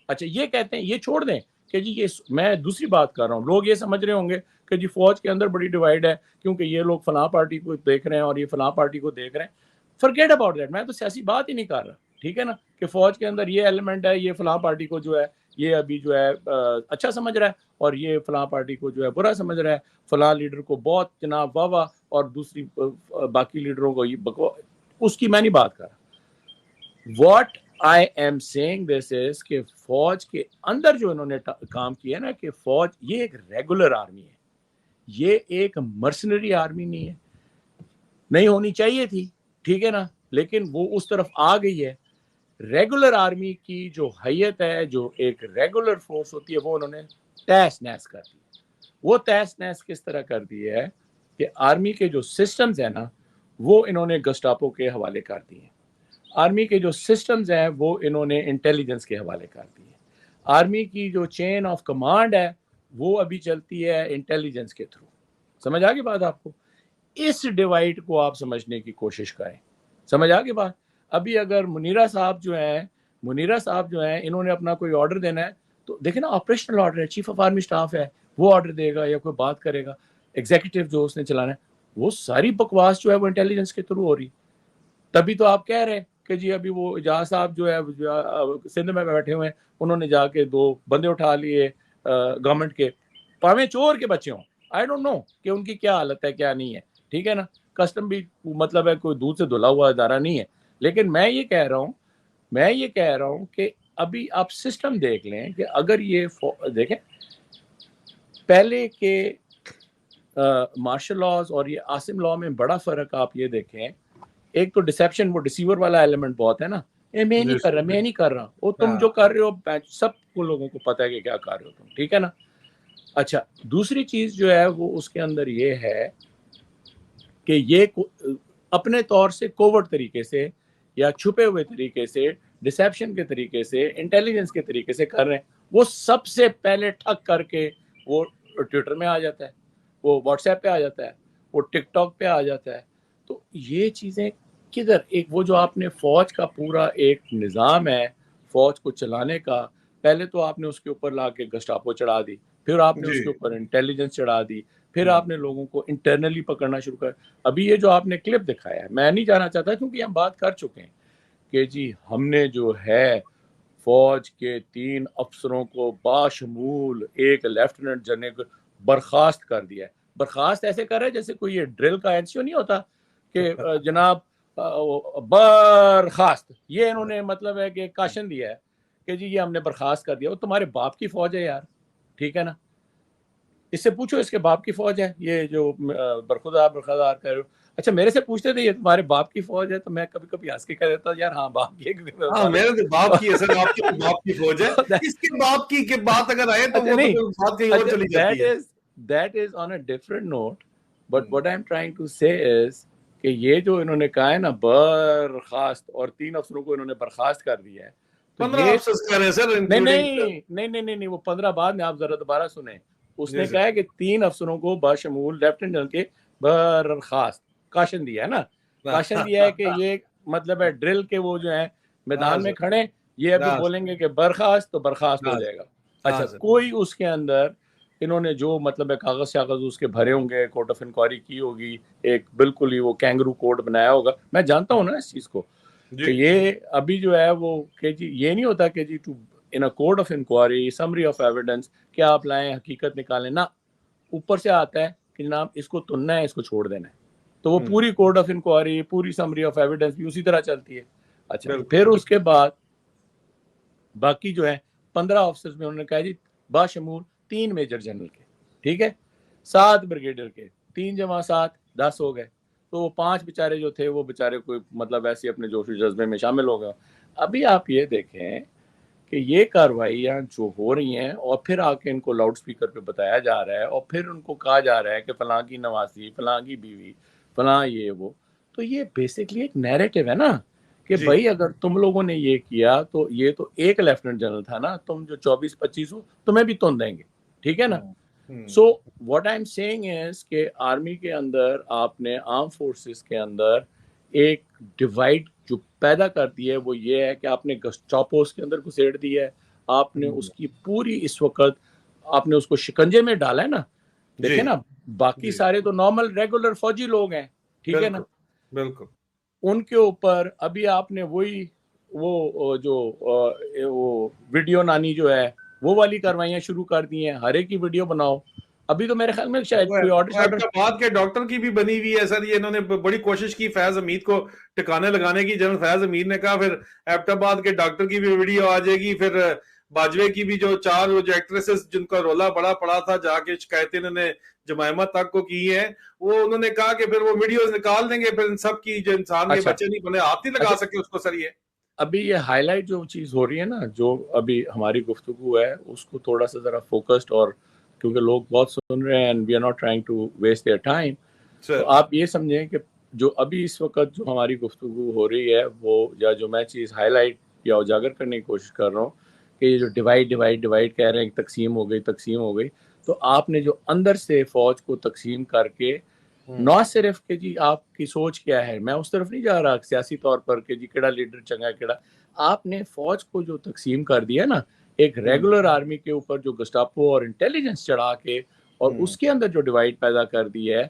اچھا یہ کہتے ہیں، یہ چھوڑ دیں کہ جی یہ میں دوسری بات کر رہا ہوں، لوگ یہ سمجھ رہے ہوں گے کہ جی فوج کے اندر بڑی ڈیوائڈ ہے کیونکہ یہ لوگ فلاں پارٹی کو دیکھ رہے ہیں اور یہ فلاں پارٹی کو دیکھ رہے ہیں. فرگیٹ اباؤٹ دیٹ، میں تو سیاسی بات ہی نہیں کر رہا. ٹھیک ہے نا، کہ فوج کے اندر یہ ایلیمنٹ ہے، یہ فلاں پارٹی کو جو ہے یہ ابھی جو ہے اچھا سمجھ رہا ہے اور یہ فلاں پارٹی کو جو ہے برا سمجھ رہا ہے، فلاں لیڈر کو بہت جناب واہ واہ اور دوسری باقی لیڈروں کو یہ اس کی میں نہیں بات کر رہا. What I am saying this is کہ فوج کے اندر جو انہوں نے کام کیا نا، کہ فوج یہ ایک ریگولر آرمی ہے، یہ ایک مرسنری آرمی نہیں ہے، نہیں ہونی چاہیے تھی. ٹھیک ہے نا، لیکن وہ اس طرف آ گئی ہے. ریگولر آرمی کی جو حیت ہے، جو ایک ریگولر فورس ہوتی ہے، وہ انہوں نے تیس نیس کر دی. وہ تیس نیس کس طرح کر دی ہے کہ آرمی کے جو سسٹمز ہیں نا وہ انہوں نے گسٹاپو کے حوالے کر دی ہیں. آرمی کے جو سسٹمز ہیں وہ انہوں نے انٹیلیجنس کے حوالے کر دی ہیں. آرمی کی جو چین آف کمانڈ ہے وہ ابھی چلتی ہے انٹیلیجنس کے تھرو. سمجھ آ گئی بات آپ کو؟ اس ڈیوائڈ کو آپ سمجھنے کی کوشش کریں. سمجھ آ گئی بات؟ ابھی اگر منیرہ صاحب جو ہیں انہوں نے اپنا کوئی آرڈر دینا ہے تو دیکھیں نا، آپریشنل آرڈر ہے، چیف آف آرمی سٹاف ہے، وہ آرڈر دے گا یا کوئی بات کرے گا. ایگزیکٹو جو اس نے چلانا ہے، وہ ساری بکواس جو ہے وہ انٹیلیجنس کے تھرو ہو رہی. تبھی تو آپ کہہ رہے ہیں کہ جی ابھی وہ اجاز صاحب جو ہے سندھ میں بیٹھے ہوئے ہیں، انہوں نے جا کے 2 بندے اٹھا لیے گورنمنٹ کے، پاویں چور کے بچے ہوں. آئی ڈونٹ نو کہ ان کی کیا حالت ہے کیا نہیں ہے. ٹھیک ہے نا، کسٹم بھی مطلب ہے کوئی دودھ سے دھلا ہوا ادارہ نہیں ہے. لیکن میں یہ کہہ رہا ہوں کہ ابھی آپ سسٹم دیکھ لیں کہ اگر یہ دیکھیں پہلے کے مارشل لاز اور یہ عاصم لا میں بڑا فرق آپ یہ دیکھیں. ایک تو ڈسیپشن، وہ ڈسیور والا ایلیمنٹ بہت ہے نا، میں نہیں کر رہا وہ تم جو کر رہے ہو سب کو لوگوں کو پتہ ہے کہ کیا کر رہے ہو تم. ٹھیک ہے نا. اچھا دوسری چیز جو ہے وہ اس کے اندر یہ ہے کہ یہ اپنے طور سے کوورٹ طریقے سے یا چھپے ہوئے طریقے سے، ڈسیپشن کے طریقے سے، انٹیلیجنس کے طریقے سے کر رہے ہیں. وہ سب سے پہلے ٹھک کر کے وہ ٹویٹر میں آ جاتا ہے، وہ واٹس ایپ پہ آ جاتا ہے، وہ ٹک ٹاک پہ آ جاتا ہے. تو یہ چیزیں کدھر، ایک وہ جو آپ نے فوج کا پورا ایک نظام ہے فوج کو چلانے کا، پہلے تو آپ نے اس کے اوپر لا کے گسٹاپو چڑھا دی، پھر آپ نے اس کے اوپر انٹیلیجنس چڑھا دی، پھر آپ نے لوگوں کو انٹرنلی پکڑنا شروع کر. ابھی یہ جو آپ نے کلپ دکھایا ہے، میں نہیں جانا چاہتا کیونکہ ہم بات کر چکے ہیں کہ جی ہم نے جو ہے فوج کے 3 افسروں کو باشمول ایک لیفٹیننٹ جنرل کو برخاست کر دیا ہے. برخاست ایسے کر رہے جیسے کوئی یہ ڈرل کا اینسیو نہیں ہوتا کہ جناب برخاست، یہ انہوں نے مطلب ہے کہ کاشن دیا ہے کہ جی یہ ہم نے برخاست کر دیا. وہ تمہارے باپ کی فوج ہے یار. ٹھیک ہے نا، اس سے پوچھو اس کے باپ کی فوج ہے یہ جو برخودار کر رہے ہو. اچھا میرے سے پوچھتے تھے یہ تمہارے باپ کی فوج ہے، تو میں کبھی کبھی ہنس کے کہہ دیتا یار ہاں باپ کی، میرے تو باپ کی ہے سر، آپ کے باپ کی فوج ہے. اس کے باپ کی بات اگر آئے تو وہ بات کہیں اور چلی جاتی ہے. That is on a different note, but what I'm trying to say is کہ یہ جو انہوں نے کہا ہے نا برخاست، اور 3 افسروں کو انہوں نے برخاست کر دیا ہے، 15 افسر کہہ رہے ہیں سر، نہیں وہ 15 بعد میں، آپ ذرا دوبارہ سنیں. اس نے کہا ہے کہ 3 افسروں کو بشمول لیفٹیننٹ جنرل کے برخاست کاشن دیا ہے نا، کاشن دیا ہے کہ یہ مطلب ہے ڈرل کے وہ جو ہیں میدان میں کھڑے، یہ ابھی بولیں گے کہ برخاست تو برخاست ہو جائے گا. اچھا، کوئی اس کے اندر انہوں نے جو مطلب ہے کاغذ شاغذ اس کے بھرے ہوں گے، کورٹ آف انکوائری کی ہوگی، ایک بالکل ہی وہ کینگرو کوڈ بنایا ہوگا. میں جانتا ہوں نا اس چیز کو کہ یہ ابھی جو ہے وہ کہ جی یہ نہیں ہوتا کہ جی to in a court of inquiry summary of evidence کہ آپ لائیں حقیقت نکالیں، نہ، اوپر سے آتا ہے کہ جناب اس کو تننا ہے، اس کو چھوڑ دینا ہے. تو وہ پوری کوڈ آف انکوائری، پوری سمری آف ایویڈنس بھی اسی طرح چلتی ہے. اچھا، پھر اس کے بعد باقی جو ہے 15 آفیسرز میں انہوں نے کہا جی باشمول 3 میجر جنرل کے، ٹھیک ہے، 7 بریگیڈیئر کے، 3 جمع 7 10 ہو گئے. تو وہ 5 بیچارے جو تھے وہ بیچارے کوئی مطلب ایسے اپنے جوش و جذبے میں شامل ہو گئے. ابھی آپ یہ دیکھیں کہ یہ کارروائیاں جو ہو رہی ہیں اور پھر آ کے ان کو لاؤڈ سپیکر پہ بتایا جا رہا ہے اور پھر ان کو کہا جا رہا ہے کہ فلاں کی نواسی، فلاں کی بیوی، فلاں یہ وہ، تو یہ بیسکلی ایک نیریٹو ہے نا کہ بھائی اگر تم لوگوں نے یہ کیا تو یہ تو ایک لیفٹیننٹ جنرل تھا نا، تم جو 24-25 ہو تمہیں بھی تن دیں گے، ٹھیک ہے نا. So what I am saying is کہ آرمی کے اندر آپ نے آرم فورسز کے اندر ایک ڈیوائڈ جو پیدا کرتی ہے وہ یہ ہے کہ آپ نے گسٹاپوس کے اندر گھسیڑ دی ہے، آپ نے اس کی پوری اس وقت آپ نے اس کو شکنجے میں ڈالا ہے نا. دیکھیں نا باقی سارے تو نارمل ریگولر فوجی لوگ ہیں، ٹھیک ہے نا، بالکل ان کے اوپر ابھی آپ نے وہی وہ جو وہ ویڈیو نانی جو ہے وہ والی کاروائیاں شروع کر دی ہیں، ہر ایک کی ویڈیو بناؤ. ابھی تو میرے خیال میں شاید کوئی بات کے ڈاکٹر کی بھی بنی ہوئی ہے سر. یہ انہوں نے بڑی کوشش کی فیض حمید کو ٹکانے لگانے کی. جنرل فیض حمید نے کہا پھر ایبٹ آباد کے ڈاکٹر کی بھی ویڈیو آ جائے گی، پھر باجوے کی بھی جو 4 جو ایکٹریسز جن کا رولا بڑا پڑا تھا جا کے شکایتیں انہوں نے جمائمہ تک کو کی ہیں، وہ انہوں نے کہا کہ پھر وہ ویڈیوز نکال دیں گے. پھر ان سب کی جو انسان کے بچے نہیں بنے، ہاتھ نہیں لگا سکے اس کو سر. یہ ابھی یہ ہائی لائٹ جو چیز ہو رہی ہے نا، جو ابھی ہماری گفتگو ہے اس کو تھوڑا سا ذرا فوکسڈ، اور کیونکہ لوگ بہت سن رہے ہیں and we are not trying to waste their time, تو آپ یہ سمجھیں کہ جو ابھی اس وقت جو ہماری گفتگو ہو رہی ہے وہ یا جو میں چیز ہائی لائٹ یا اجاگر کرنے کی کوشش کر رہا ہوں کہ یہ جو ڈیوائڈ کہہ رہے ہیں تقسیم ہو گئی، تو آپ نے جو اندر سے فوج کو تقسیم کر کے نہ صرف کہ جی آپ کی سوچ کیا ہے، میں اس طرف نہیں جا رہا سیاسی طور پر کہ جی کیڑا لیڈر چنگا کیڑا، آپ نے فوج کو جو تقسیم کر دیا نا ایک ریگولر آرمی کے اوپر جو گسٹاپو اور انٹیلیجنس چڑھا کے اور اس کے اندر جو ڈیوائڈ پیدا کر دی ہے.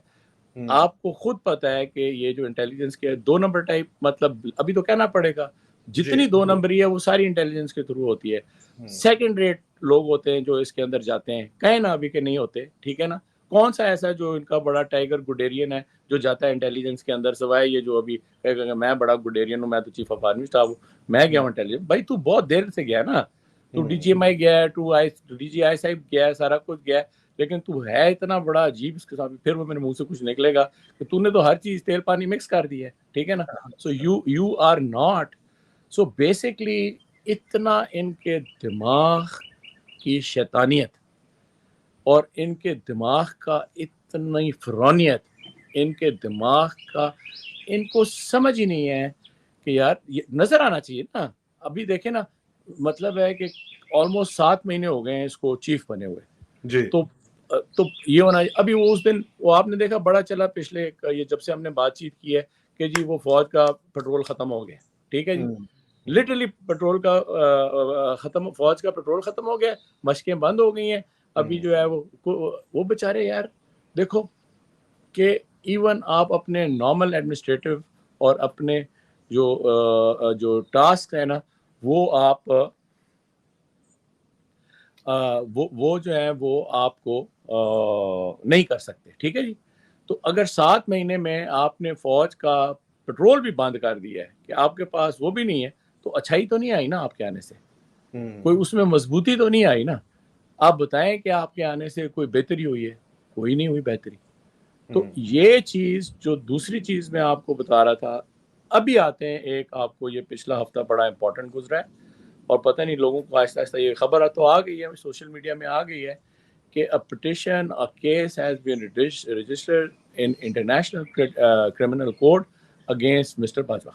آپ کو خود پتہ ہے کہ یہ جو انٹیلیجنس کے 2 نمبر ٹائپ، مطلب ابھی تو کہنا پڑے گا جتنی 2 نمبری ہے وہ ساری انٹیلیجنس کے تھرو ہوتی ہے. سیکنڈ ریٹ لوگ ہوتے ہیں جو اس کے اندر جاتے ہیں، کہیں نہ ابھی کہ نہیں ہوتے، ٹھیک ہے نا. کون سا ایسا جو ان کا بڑا ٹائیگر گڈیرین ہے جو جاتا ہے انٹیلیجنس کے اندر، سوائے یہ جو ابھی میں بڑا گڈیرین ہوں، میں تو چیف آف آرمی اسٹاف ہوں، میں گیا ہوں انٹیلیجنس. بھائی تو بہت دیر سے گیا نا، تو ڈی جی ایم آئی گیا ہے، تو ڈی جی آئی صاحب گیا ہے، سارا کچھ گیا ہے، لیکن تو ہے اتنا بڑا عجیب اس کے ساتھ. پھر وہ میرے منہ سے کچھ نکلے گا کہ تو نے تو ہر چیز تیل پانی مکس کر دی ہے، ٹھیک ہے نا. So you are not. So basically اتنا ان کے دماغ کی شیطانیت اور ان کے دماغ کا اتنی فرونیت، ان کے دماغ کا ان کو سمجھ ہی نہیں ہے کہ یار یہ نظر آنا چاہیے نا. ابھی دیکھیں نا، مطلب ہے کہ آلموسٹ 7 مہینے ہو گئے ہیں اس کو چیف بنے ہوئے جی. تو یہ ہونا ابھی وہ اس دن وہ آپ نے دیکھا بڑا چلا پچھلے یہ جب سے ہم نے بات چیت کی ہے کہ جی وہ فوج کا پیٹرول ختم ہو گیا، ٹھیک ہے جی، لٹرلی پیٹرول کا فوج کا پیٹرول ختم ہو گیا، مشقیں بند ہو گئی ہیں. ابھی جو ہے وہ بیچارے یار دیکھو کہ ایون آپ اپنے نارمل ایڈمنسٹریٹو اور اپنے جو ٹاسک ہے نا وہ آپ وہ جو ہے وہ آپ کو نہیں کر سکتے، ٹھیک ہے جی. تو اگر 7 مہینے میں آپ نے فوج کا پیٹرول بھی بند کر دیا ہے کہ آپ کے پاس وہ بھی نہیں ہے، تو اچھائی تو نہیں آئی نا آپ کے آنے سے، کوئی اس میں مضبوطی تو نہیں آئی نا. آپ بتائیں کہ آپ کے آنے سے کوئی بہتری ہوئی ہے؟ کوئی نہیں ہوئی بہتری. تو یہ چیز جو دوسری چیز میں آپ کو بتا رہا تھا، ابھی آتے ہیں ایک آپ کو یہ پچھلا ہفتہ بڑا امپورٹنٹ گزرا ہے اور پتہ نہیں لوگوں کو آہستہ آہستہ یہ خبر تو آ گئی ہے، سوشل میڈیا میں آ گئی ہے کہ a petition, a case has been registered in international criminal court against Mr. Bajwa.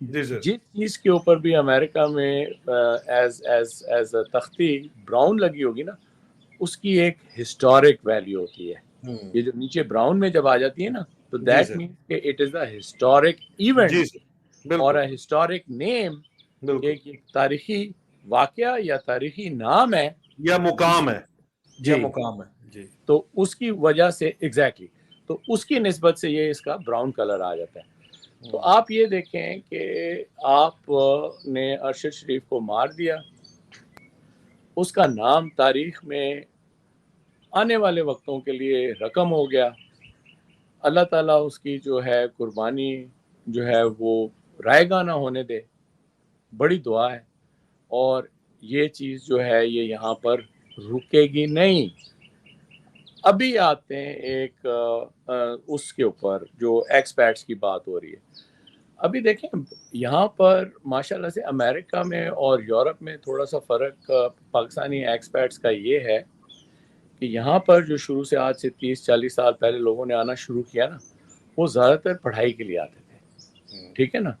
جی سر جس چیز کے اوپر بھی امریکہ میں ایز تختی براؤن لگی ہوگی نا, اس کی ایک ہسٹورک ویلیو ہوتی ہے. یہ جو نیچے براؤن میں جب آ جاتی ہے نا, تو جی دیٹ سر مینس کہ it is a historic event جی سر اور بالکل اے ہسٹورک نیم, بالکل ایک تاریخی واقعہ یا تاریخی نام ہے. یا مقام ہے یا جی, مقام ہے جی تو اس کی وجہ سے ایگزیکٹلی تو اس کی نسبت سے یہ اس کا براؤن کلر آ جاتا ہے. تو آپ یہ دیکھیں کہ آپ نے ارشد شریف کو مار دیا, اس کا نام تاریخ میں آنے والے وقتوں کے لیے رقم ہو گیا. اللہ تعالیٰ اس کی جو ہے قربانی جو ہے وہ رائے گاہ نہ ہونے دے, بڑی دعا ہے. اور یہ چیز جو ہے یہ یہاں پر رکے گی نہیں. ابھی آتے ہیں ایک اس کے اوپر جو ایکسپیٹس کی بات ہو رہی ہے. ابھی دیکھیں یہاں پر ماشاءاللہ سے امریکہ میں اور یورپ میں تھوڑا سا فرق پاکستانی ایکسپیٹس کا یہ ہے کہ یہاں پر جو شروع سے آج سے 30-40 سال پہلے لوگوں نے آنا شروع کیا نا, وہ زیادہ تر پڑھائی کے لیے آتے تھے. ٹھیک ہے نا.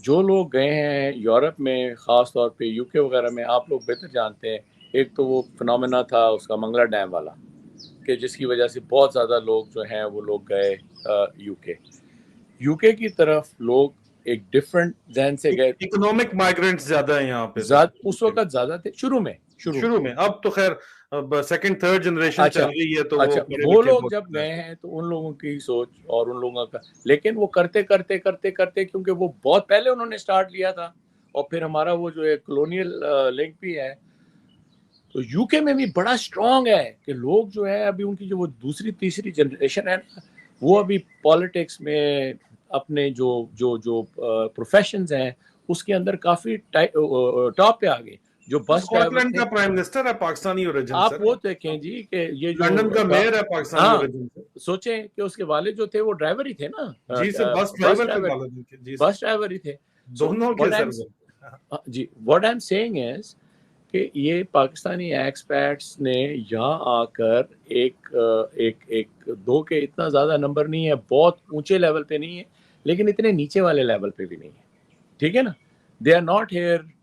جو لوگ گئے ہیں یورپ میں, خاص طور پہ یو کے وغیرہ میں, آپ لوگ بہتر جانتے ہیں, ایک تو وہ فنومینا تھا اس کا منگلا ڈیم والا, کہ جس کی وجہ سے بہت زیادہ لوگ جو ہیں وہ لوگ گئے یو کے کی طرف. لوگ ایک ڈفرنٹ ذہن سے گئے. اکنامک مائیگرینٹس زیادہ ہیں یہاں پہ اس وقت زیادہ تھے شروع میں. اب تو خیر سیکنڈ تھرڈ جنریشن چل رہی ہے تو اچھا, وہ لوگ جب گئے ہیں تو ان لوگوں کی سوچ اور ان لوگوں کا, لیکن وہ کرتے کیونکہ وہ بہت پہلے انہوں نے سٹارٹ لیا تھا, اور پھر ہمارا وہ جو ہے کلونیل لنک بھی ہے. تو یو کے میں بھی بڑا اسٹرانگ ہے کہ لوگ جو ہے ابھی ان کی جو وہ دوسری تیسری جنریشن ہے وہ ابھی پالیٹکس میں اپنے جو پروفیشنز ہیں اس کے اندر کافی ٹاپ پہ آ گئے. جو بس اسکاٹ کا پرائم منسٹر ہے پاکستانی اوریجن آپ سر, وہ دیکھیں جی کہ یہ جو لندن کا میئر ہے پاکستانی اوریجن سے. سوچیں کہ اس کے والد جو تھے وہ ڈرائیور ہی تھے نا. جی سر بس ڈرائیور ہی تھے دونوں کے سر. جی, what I am saying is کہ یہ پاکستانی ایکسپیٹس نے یہاں آ کر ایک دو کے اتنا زیادہ نمبر نہیں ہے, بہت اونچے لیول پہ نہیں ہے, لیکن اتنے نیچے والے لیول پہ بھی نہیں ہے. ٹھیک ہے نا. دے آر ناٹ ہیئر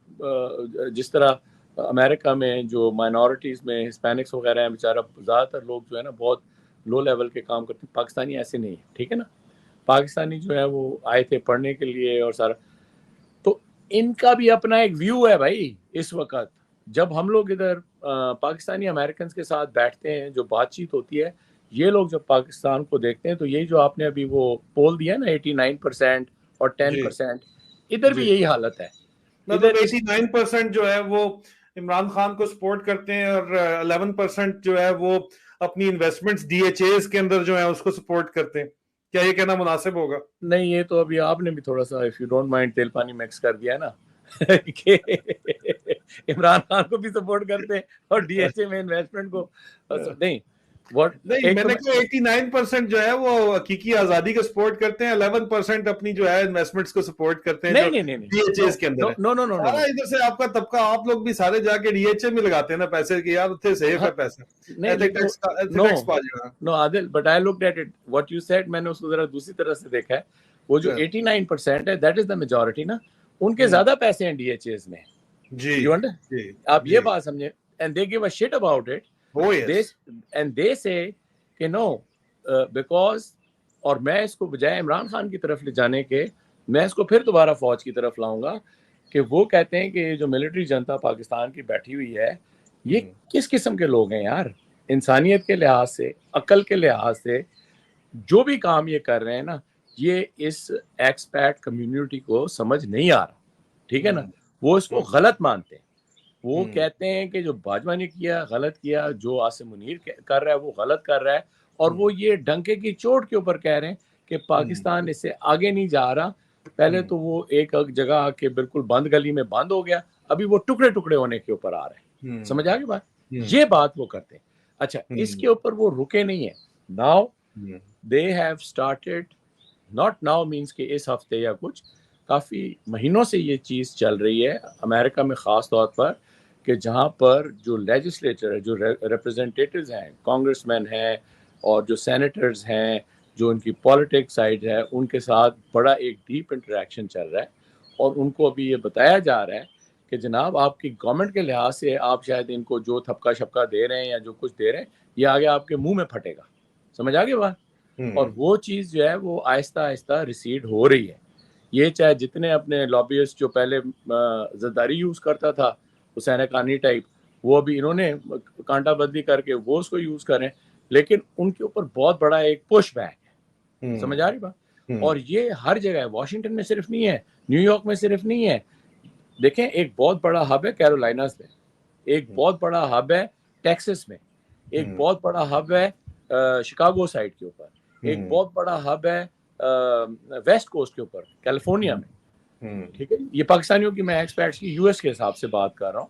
جس طرح امریکہ میں جو مائنورٹیز میں ہسپینکس وغیرہ ہیں, بیچارہ زیادہ تر لوگ جو ہے نا بہت لو لیول کے کام کرتے ہیں. پاکستانی ایسے نہیں ہے. ٹھیک ہے نا. پاکستانی جو ہے وہ آئے تھے پڑھنے کے لیے اور سارا, تو ان کا بھی اپنا ایک ویو ہے بھائی. اس وقت جب ہم لوگ ادھر پاکستانی امریکنز کے ساتھ بیٹھتے ہیں, جو بات چیت ہوتی ہے, یہ لوگ جب پاکستان کو دیکھتے ہیں تو یہی جو آپ نے ابھی وہ پول دیا نا 89% اور 10%, ادھر بھی یہی حالت ہے. مطلب 89% جو ہے وہ عمران خان کو سپورٹ کرتے ہیں اور 11% جو ہے وہ اپنی انویسٹمنٹس ڈی ایچ ایز کے اندر جو ہے اس کو سپورٹ کرتے ہیں. کیا یہ کہنا مناسب ہوگا؟ نہیں, یہ تو ابھی آپ نے بھی تھوڑا سا اف یو ڈونٹ مائنڈ تیل پانی مکس کر دیا ہے نا کہ عمران خان کو بھی سپورٹ کرتے ہیں اور ڈی ایچ اے میں انویسٹمنٹ کو نہیں. نہیں, میں نے کہا 89% جو ہے وہ حقیقی آزادی کو سپورٹ کرتے ہیں, 11% اپنی جو ہے انویسٹمنٹس کو سپورٹ کرتے ہیں جو ڈی ایچ ایز کے اندر ہے. سارا ادھر سے آپ کا طبقہ, آپ لوگ بھی سارے جا کے ڈی ایچ اے میں لگاتے ہیں نا پیسے, کہ یار اتنے سیف ہے پیسے. No Adil, but I looked at it what you said, میں نے اس کو ذرا دوسری طرح سے دیکھا ہے. وہ جو 89% ہے دیٹ از دا میجورٹی نا, ان کے زیادہ پیسے ہیں ڈی ایچ ایز میں. جی, آپ یہ بات سمجھیں. And they give a shirt about it. And they say کہ no because, اور میں اس کو بجائے عمران خان کی طرف لے جانے کے, میں اس کو پھر دوبارہ فوج کی طرف لاؤں گا کہ وہ کہتے ہیں کہ جو ملٹری جنتا پاکستان کی بیٹھی ہوئی ہے یہ کس قسم کے لوگ ہیں یار. انسانیت کے لحاظ سے, عقل کے لحاظ سے جو بھی کام یہ کر رہے ہیں نا, یہ اس ایکسپیٹ کمیونٹی کو سمجھ نہیں آ رہا. ٹھیک ہے نا. وہ اس کو غلط مانتے ہیں. وہ کہتے ہیں کہ جو باجوہ نے کیا غلط کیا, جو عاصم منیر کر رہا ہے وہ غلط کر رہا ہے, اور وہ یہ ڈنکے کی چوٹ کے اوپر کہہ رہے ہیں کہ پاکستان اس سے آگے نہیں جا رہا. پہلے تو وہ ایک جگہ آ کے بالکل بند گلی میں بند ہو گیا, ابھی وہ ٹکڑے ٹکڑے ہونے کے اوپر آ رہے ہیں. سمجھ آ گئی بات؟ یہ بات وہ کرتے ہیں. اچھا, اس کے اوپر وہ رکے نہیں ہیں. Now they have started, not now means کہ اس ہفتے یا کچھ کافی مہینوں سے یہ چیز چل رہی ہے امریکہ میں, خاص طور پر کہ جہاں پر جو لیجسلیچر ہے, جو ریپرزینٹیٹیوز ہیں, کانگریس مین ہیں اور جو سینیٹرز ہیں, جو ان کی پولیٹکس سائڈ ہے, ان کے ساتھ بڑا ایک ڈیپ انٹریکشن چل رہا ہے. اور ان کو ابھی یہ بتایا جا رہا ہے کہ جناب آپ کی گورنمنٹ کے لحاظ سے آپ شاید ان کو جو تھپکا شپکا دے رہے ہیں یا جو کچھ دے رہے ہیں یہ آگے آپ کے منہ میں پھٹے گا. سمجھ آ گئی بات؟ اور وہ چیز جو ہے وہ آہستہ آہستہ ریسیڈ ہو رہی ہے. یہ چاہے جتنے اپنے لابیسٹ جو پہلے زرداری یوز کرتا تھا حسین حقانی ٹائپ, وہ ابھی انہوں نے کانٹا بدلی کر کے وہ اس کو یوز کریں, لیکن ان کے اوپر بہت بڑا ایک پش بیک ہے. سمجھ آ رہی بات؟ اور یہ ہر جگہ ہے, واشنگٹن میں صرف نہیں ہے, نیو یارک میں صرف نہیں ہے. دیکھیں ایک بہت بڑا ہب ہے کیرولائناز میں, ایک بہت بڑا ہب ہے ٹیکسس میں, ایک بہت بڑا ہب ہے شکاگو سائڈ کے اوپر, ایک بہت بڑا ہب ہے ویسٹ کوسٹ کے اوپر کیلیفورنیا میں. ٹھیک ہے, یہ پاکستانیوں کی میں ایکسپیکٹس کی یو ایس کے حساب سے بات کر رہا ہوں.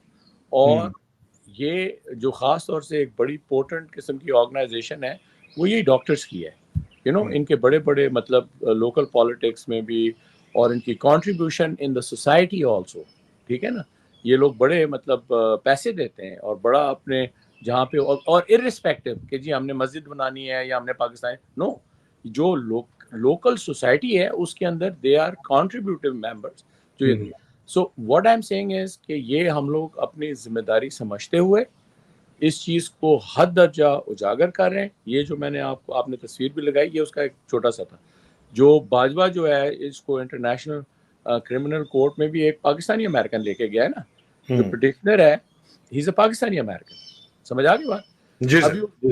اور یہ جو خاص طور سے ایک بڑی پورٹنٹ قسم کی آرگنائزیشن ہے وہ یہی ڈاکٹرز کی ہے. ان کے بڑے بڑے مطلب لوکل پالیٹکس میں بھی, اور ان کی contribution in the society also. ٹھیک ہے نا, یہ لوگ بڑے مطلب پیسے دیتے ہیں اور بڑا اپنے جہاں پہ, اور ارسپیکٹو کہ جی ہم نے مسجد بنانی ہے یا ہم نے پاکستان, نو, جو لوکل سوسائٹی ہے اس کے اندر they are contributive members. So what I am saying is کہ یہ ہم لوگ اپنی ذمہ داری سمجھتے ہوئے اس چیز کو حد درجہ اجاگر کر رہے ہیں. یہ جو میں نے آپ نے تصویر بھی لگائی, یہ اس کا ایک چھوٹا سا تھا. جو باجوہ جو ہے اس کو انٹرنیشنل کرمنل کورٹ میں بھی ایک پاکستانی امریکن لے کے گیا ہے نا, جو پٹیشنر ہے ہی از اے پاکستانی امریکن. سمجھ آ گئی بات؟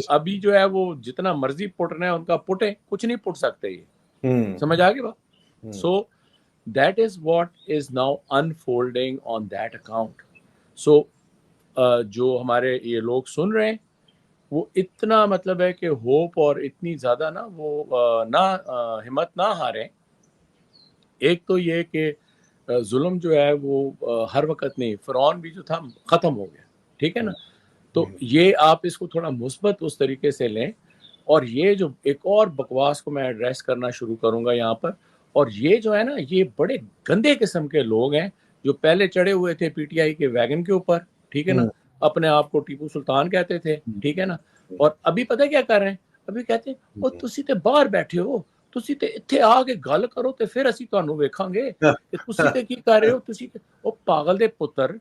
ابھی جو ہے وہ جتنا مرضی پٹنا ہے ان کا پٹے, کچھ نہیں پٹ سکتے یہ. سمجھ آ گئی بات؟ So that is what is now unfolding on that account. So جو ہمارے یہ لوگ سن رہے ہیں وہ اتنا مطلب ہے کہ ہوپ اور اتنی زیادہ نا وہ نہ ہمت نہ ہاریں. ایک تو یہ کہ ظلم جو ہے وہ ہر وقت نہیں, فرعون بھی جو تھا ختم ہو گیا. ٹھیک ہے نا, تو یہ آپ اس کو تھوڑا مثبت اس طریقے سے لیں. اور یہ جو ایک اور بکواس کو میں ایڈریس کرنا شروع کروں گا یہاں پر, اور یہ جو ہے نا یہ بڑے گندے قسم کے لوگ ہیں جو پہلے چڑھے ہوئے تھے پی ٹی آئی کے ویگن کے اوپر. ٹھیک ہے نا, اپنے آپ کو ٹیپو سلطان کہتے تھے. ٹھیک ہے نا, اور ابھی پتہ کیا کر رہے ہیں, ابھی کہتے ہیں وہ تسی تے باہر بیٹھے ہو, تسی تے اتھے آ کے گل کرو تے پھر اسی تانوں ویکھاں گے کہ تسی تے کی کر رہے ہو. تسی او پاگل دے پتر,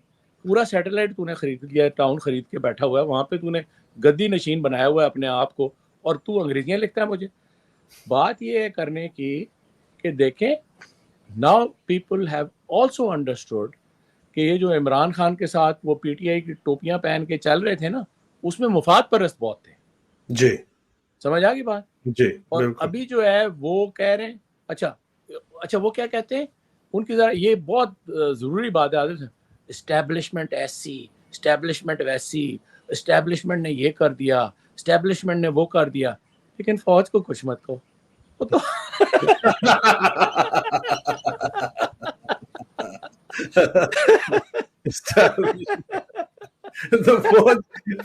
پورا سیٹلائٹ تو نے خرید لیا ہے, ٹاؤن خرید کے بیٹھا ہوا ہے وہاں پہ, تو نے گدی نشین بنایا ہوا ہے اپنے آپ کو, اور تو انگریزیاں لکھتا ہے مجھے. بات یہ ہے کرنے کی کہ دیکھیں now people have also understood کہ یہ جو عمران خان کے ساتھ وہ پی ٹی آئی کی ٹوپیاں پہن کے چل رہے تھے نا, اس میں مفاد پرست بہت تھے. جی سمجھ آ گئی بات؟ جی. اور ابھی جو ہے وہ کہہ رہے ہیں, اچھا وہ کیا کہتے ہیں, ان کی ذرا یہ بہت ضروری بات ہے, اسٹیبلشمنٹ ایسی, اسٹیبلشمنٹ ویسی, اسٹیبلشمنٹ نے یہ کر دیا, اسٹیبلشمنٹ نے وہ کر دیا. لیکن فوج کو کچھ مت کہو, وہ تو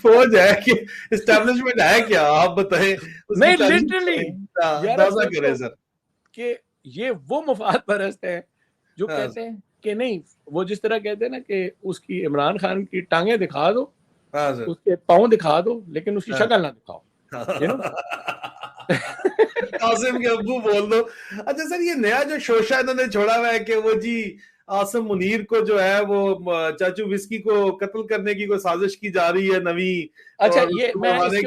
فوج ہے کہ اسٹیبلشمنٹ ہے کیا, آپ بتائیں. نہیں لٹرلی اندازہ کریں سر کہ یہ وہ مفاد پرست ہے جو کہتے ہیں کہ نہیں, وہ جس طرح کہتے ہیں نا کہ اس کی عمران خان کی ٹانگیں دکھا دو, اس کے پاؤں دکھا دو, لیکن اس کی شکل نہ دکھاؤ. قاسم کے ابو بول دو. اچھا سر, یہ نیا جو شوشہ انہوں نے چھوڑا ہوا ہے کہ وہ جی عاصم منیر کو جو ہے وہ چاچو وسکی کو قتل کرنے کی کوئی سازش کی جا رہی ہے نویں, اچھا یہ میں سازش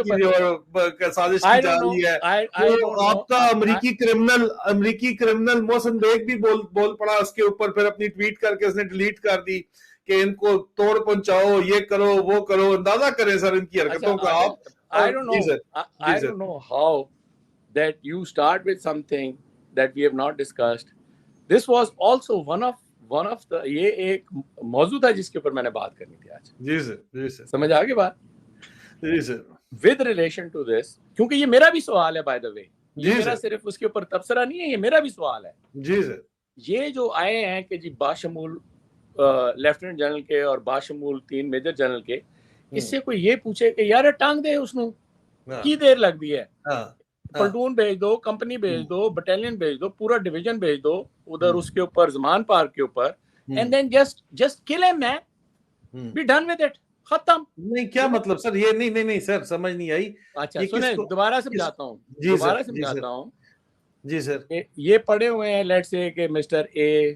کی جا رہی ہے. آپ کا امریکی کرمنل محسن بیگ بھی بول پڑا اس کے اوپر, پھر اپنی ٹویٹ کر کے اس نے ڈیلیٹ کر دی کہ ان کو توڑ پہنچاؤ, یہ کرو وہ کرو. اندازہ کریں سر ان کی حرکتوں کا آپ. I don't know how that you start with something that we have not discussed. This was also one of the یہ ایک موضوع تھا جس کے اوپر میں نے بات کرنی تھی آج. جی سر سمجھ آ گئی بات؟ جی سر. With relation to this, کیونکہ یہ میرا بھی سوال ہے by the way, یہ میرا صرف اس کے اوپر تبصرہ نہیں ہے, یہ میرا بھی سوال ہے. جی سر. یہ جو آئے ہیں کہ جی باشمول لیفٹیننٹ جنرل کے اور باشمول 3 میجر جنرل کے, اس سے کوئی یہ پوچھے کہ یار ٹانگ دے اس نو کی دیر لگ دی ہے, پلٹون بھیج دو, کمپنی بھیج دو, بٹالین بھیج دو, پورا ڈویژن بھیج دو ادھر اس کے اوپر زمان پارک کے اوپر, اینڈ دین جسٹ کل ہم مین, بی ڈن ود اٹ, ختم. نہیں کیا مطلب سر, یہ نہیں سر سمجھ نہیں آئی. اچھا سنیں, دوبارہ سمجھاتا ہوں. جی سر. یہ پڑھے ہوئے ہیں لیٹ سے کہ mister A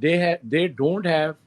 they don't have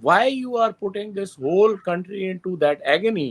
why you are putting this whole country into that agony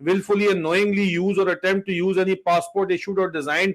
willfully and knowingly use or attempt to use any passport issued or designed.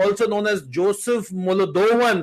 also known as Joseph Moldovan.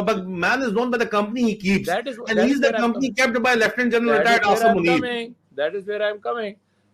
but man is known by the company he keeps, and he is the company kept by Lieutenant General retired Asim Munir. That is where I am coming.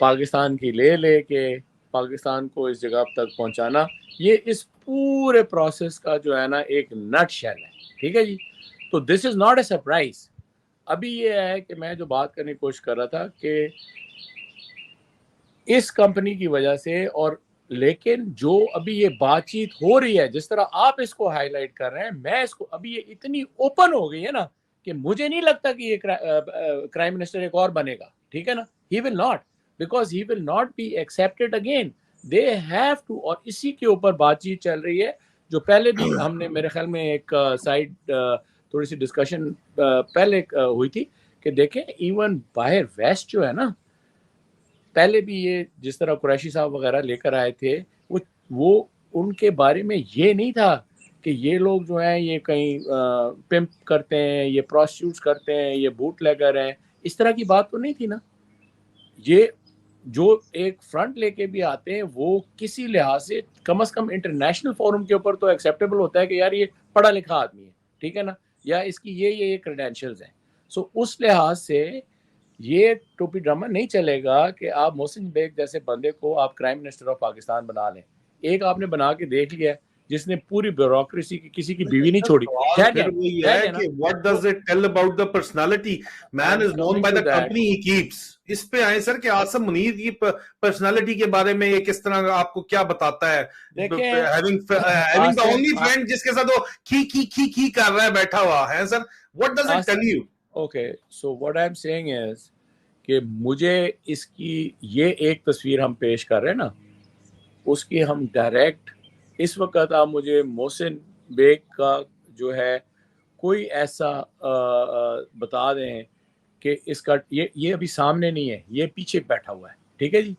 Pakistan کی لے کے پاکستان کو اس جگہ تک پہنچانا، یہ اس پورے process کا جو ہے نا ایک نٹ شیل ہے. ٹھیک ہے جی. تو this is not a surprise. ابھی یہ ہے کہ میں جو بات کرنے کی کوشش کر رہا تھا کہ اس کمپنی کی وجہ سے، اور لیکن جو ابھی یہ بات چیت ہو رہی ہے جس طرح آپ اس کو ہائی لائٹ کر رہے ہیں، میں اس کو ابھی یہ اتنی اوپن ہو گئی ہے نا کہ مجھے نہیں لگتا کہ یہ کرائم منسٹر ایک اور بنے گا. ٹھیک ہے نا. He will not, because he will not be accepted again. They have to. اور اسی کے اوپر بات چیت چل رہی ہے جو پہلے بھی ہم نے میرے خیال میں ایک سائڈ تھوڑی سی ڈسکشن پہلے ہوئی تھی کہ دیکھیں ایون باہر ویسٹ جو ہے نا، پہلے بھی یہ جس طرح قریشی صاحب وغیرہ لے کر آئے تھے، وہ ان کے بارے میں یہ نہیں تھا کہ یہ لوگ جو ہیں یہ کہیں پمپ کرتے ہیں، یہ پروسٹیوٹس کرتے ہیں، یہ بوٹ لیگر ہیں. اس طرح کی بات تو نہیں تھی نا. یہ جو ایک فرنٹ لے کے بھی آتے ہیں وہ کسی لحاظ سے کم از کم انٹرنیشنل فورم کے اوپر تو ایکسیپٹیبل ہوتا ہے کہ یار یہ پڑھا لکھا آدمی ہے. ٹھیک ہے نا. یا اس کی یہ کریڈینشلز ہیں. سو اس لحاظ سے یہ ٹوپی ڈرامہ نہیں چلے گا کہ آپ محسن بیگ جیسے بندے کو آپ کرائم منسٹر آف پاکستان بنا لیں. ایک آپ نے بنا کے دیکھ لیا جس نے پوری بیوروکریسی کی کسی کی بیوی نہیں چھوڑی. What does it tell about the personality? Man is known by the company he keeps. اس پہ آئے سر کہ عاصم منیر کی پرسنالٹی کے بارے میں یہ کس طرح آپ کو کیا بتاتا ہے؟ having the only friend جس کے ساتھ وہ کی کر رہا ہے بیٹھا ہوا ہے سر. What does it tell you? Okay, so what I'm saying is کہ مجھے اس کی یہ ایک تصویر ہم پیش کر رہے ہیں نا، اس کی ہم ڈائریکٹ اس وقت آپ مجھے محسن بیگ کا جو ہے کوئی ایسا بتا دیں کہ اس کا یہ ابھی سامنے نہیں ہے، یہ پیچھے بیٹھا ہوا ہے. ٹھیک ہے جی.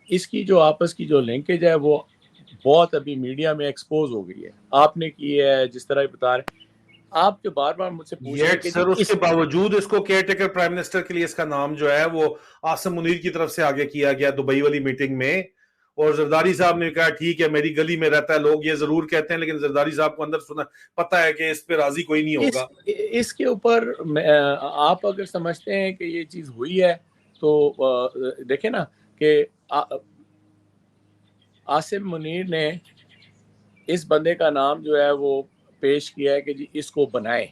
اس کی جو آپس کی جو لنکیج ہے وہ بہت ابھی میڈیا میں ایکسپوز ہو گئی ہے. آپ نے کی ہے جس طرح بتا رہے آپ جو بار بار مجھ سے پوچھ رہے ہیں سر، اس کے باوجود اس کو کیئر ٹیکر پرائم منسٹر کے لیے اس کا نام جو ہے وہ عاصم منیر کی طرف سے آگے کیا گیا دبئی والی میٹنگ میں. اور زرداری صاحب نے کہا ٹھیک ہے میری گلی میں رہتا ہے، لوگ یہ ضرور کہتے ہیں لیکن زرداری صاحب کو اندر سنا پتا ہے کہ اس پہ راضی کوئی نہیں ہوگا. اس کے اوپر آپ اگر سمجھتے ہیں کہ یہ چیز ہوئی ہے تو دیکھیں نا کہ عاصم منیر نے اس بندے کا نام جو ہے وہ پیش کیا ہے کہ جی اس کو بنائے.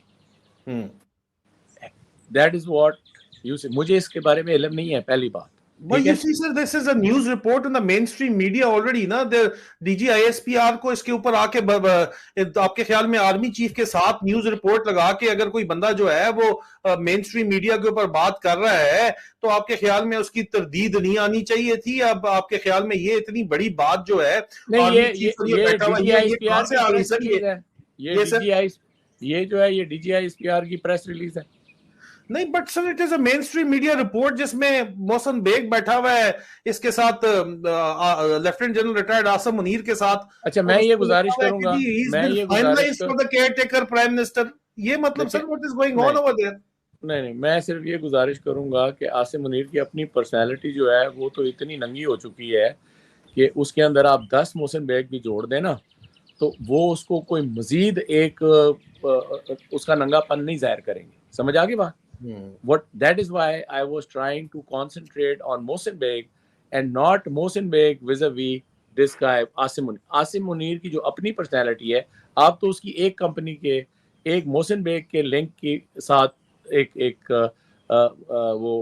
دیٹ از واٹ یو سے. مجھے اس کے بارے میں علم نہیں ہے پہلی بات. But you see, sir, this is a news report in the mainstream media already, na? The DG ISPR کو اس کے اوپر آ کے آپ کے خیال میں آرمی چیف کے ساتھ نیوز رپورٹ لگا کے اگر کوئی بندہ جو ہے وہ مین اسٹریم میڈیا کے اوپر بات کر رہا ہے تو آپ کے خیال میں اس کی تردید نہیں آنی چاہیے تھی؟ اب آپ کے خیال میں یہ اتنی بڑی بات جو ہے یہ جو ہے یہ D G I S P R کی پریس ریلیز ہے. نہیں but sir it is a mainstream media report جس میں محسن بیگ بیٹھا ہوا ہے اس کے ساتھ lieutenant general retired Asim Munir کے ساتھ. اچھا میں یہ گزارش کروں گا یہ مطلب sir what is going on over there. نہیں میں صرف یہ گزارش کروں گا کہ عاصم منیر کی اپنی پرسنالٹی جو ہے وہ تو اتنی ننگی ہو چکی ہے کہ اس کے اندر آپ 10 محسن بیگ بھی جوڑ دیں نا تو وہ اس کو کوئی مزید ایک اس کا ننگا پن نہیں ظاہر کریں گے. سمجھ آ گئی بات؟ What that is why I was trying to concentrate on Mohsin Beg and not Mohsin Beg vis-a-vis this guy Asim Munir. Asim Munir کی جو اپنی پرسنالٹی ہے آپ تو اس کی ایک کمپنی کے ایک محسن بیگ کے لنک کے ساتھ ایک وہ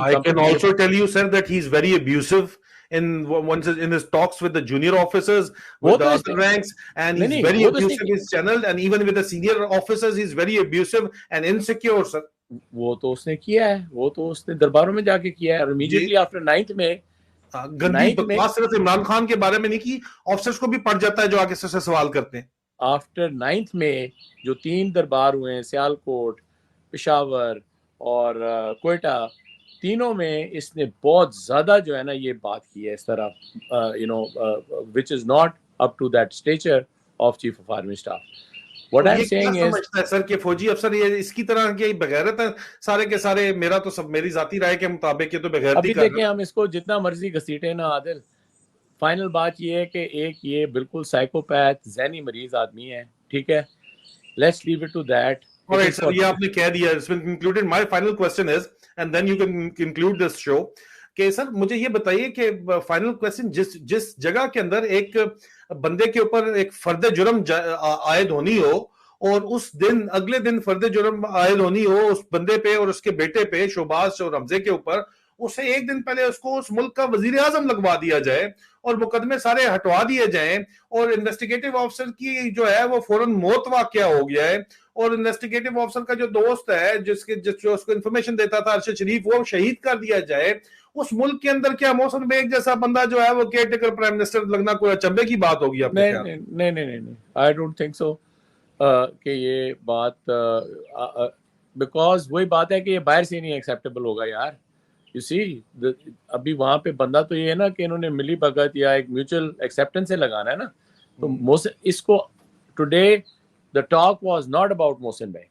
I can also tell you sir that he is very abusive in his talks with the junior officers, with the other ranks, and he's very abusive in his channel, and even with the senior officers he's very abusive and insecure sir. وہ تو اس نے کیا ہے، وہ تو اس نے درباروں میں جا کے کیا ہے. اور immediately after 9th میں گندی بکواس صرف عمران خان کے بارے میں نہیں کی، آفسرز کو بھی پڑ جاتا ہے جو آگے سے سوال کرتے ہیں. آفٹر 9th میں جو 3 دربار ہوئے ہیں سیالکوٹ، پشاور اور کوئٹہ، تینوں میں اس نے بہت زیادہ جو ہے نا یہ بات کی ہے اس طرح which is not up to that stature of Chief of Army Staff. What I'm saying is سر کہ فوجی افسر یہ اس کی طرح کی بغیرت ہے سارے کے سارے. میرا تو سب میری ذاتی رائے کے مطابق یہ تو بغیرتی ابھی دیکھیں ہم اس کو جتنا مرضی گھسیٹیں نا عادل، فائنل بات یہ ہے کہ ایک یہ بالکل سائیکوپیتھ ذہنی مریض آدمی ہے. ٹھیک ہے، let's leave it to that. یہ آپ نے کہہ دیا. My final question is and then you can conclude this show. کہ سر مجھے یہ بتائیے کہ فائنل کویسچن, جس جگہ کے اندر ایک بندے کے اوپر ایک فرد جرم عائد ہونی ہو اور اس دن اگلے دن فرد جرم عائد ہونی ہو اس بندے پہ اور اس کے بیٹے پہ شہباز اور حمزے کے اوپر, اسے ایک دن پہلے اس کو اس ملک کا وزیر اعظم لگوا دیا جائے اور مقدمے سارے ہٹوا دیے جائیں, اور انویسٹیگیٹو آفیسر کی جو ہے وہ فوراً موت واقعہ ہو گیا ہے, اور انویسٹیگیٹو آفیسر کا جو دوست ہے جو اس کو انفارمیشن دیتا تھا ارشد شریف, وہ شہید کر دیا جائے. اس ملک کے اندر کیا محسن بیگ جیسا بندہ جو ہے وہ کیئر ٹیکر پرائم منسٹر لگنا کوئی اچنبے کی بات ہوگی؟ نہیں, آئی ڈونٹ تھنک سو کہ یہ بات, بیکاز وہی بات ہے کہ یہ باہر سے نہیں ایکسیپٹیبل ہوگا یار. یو سی ابھی وہاں پہ بندہ تو یہ ہے نا کہ انہوں نے ملی بھگت یا ایک میوچل ایکسیپٹنس سے لگانا ہے نا. تو اس کو today the talk was not about Mohsin Beg.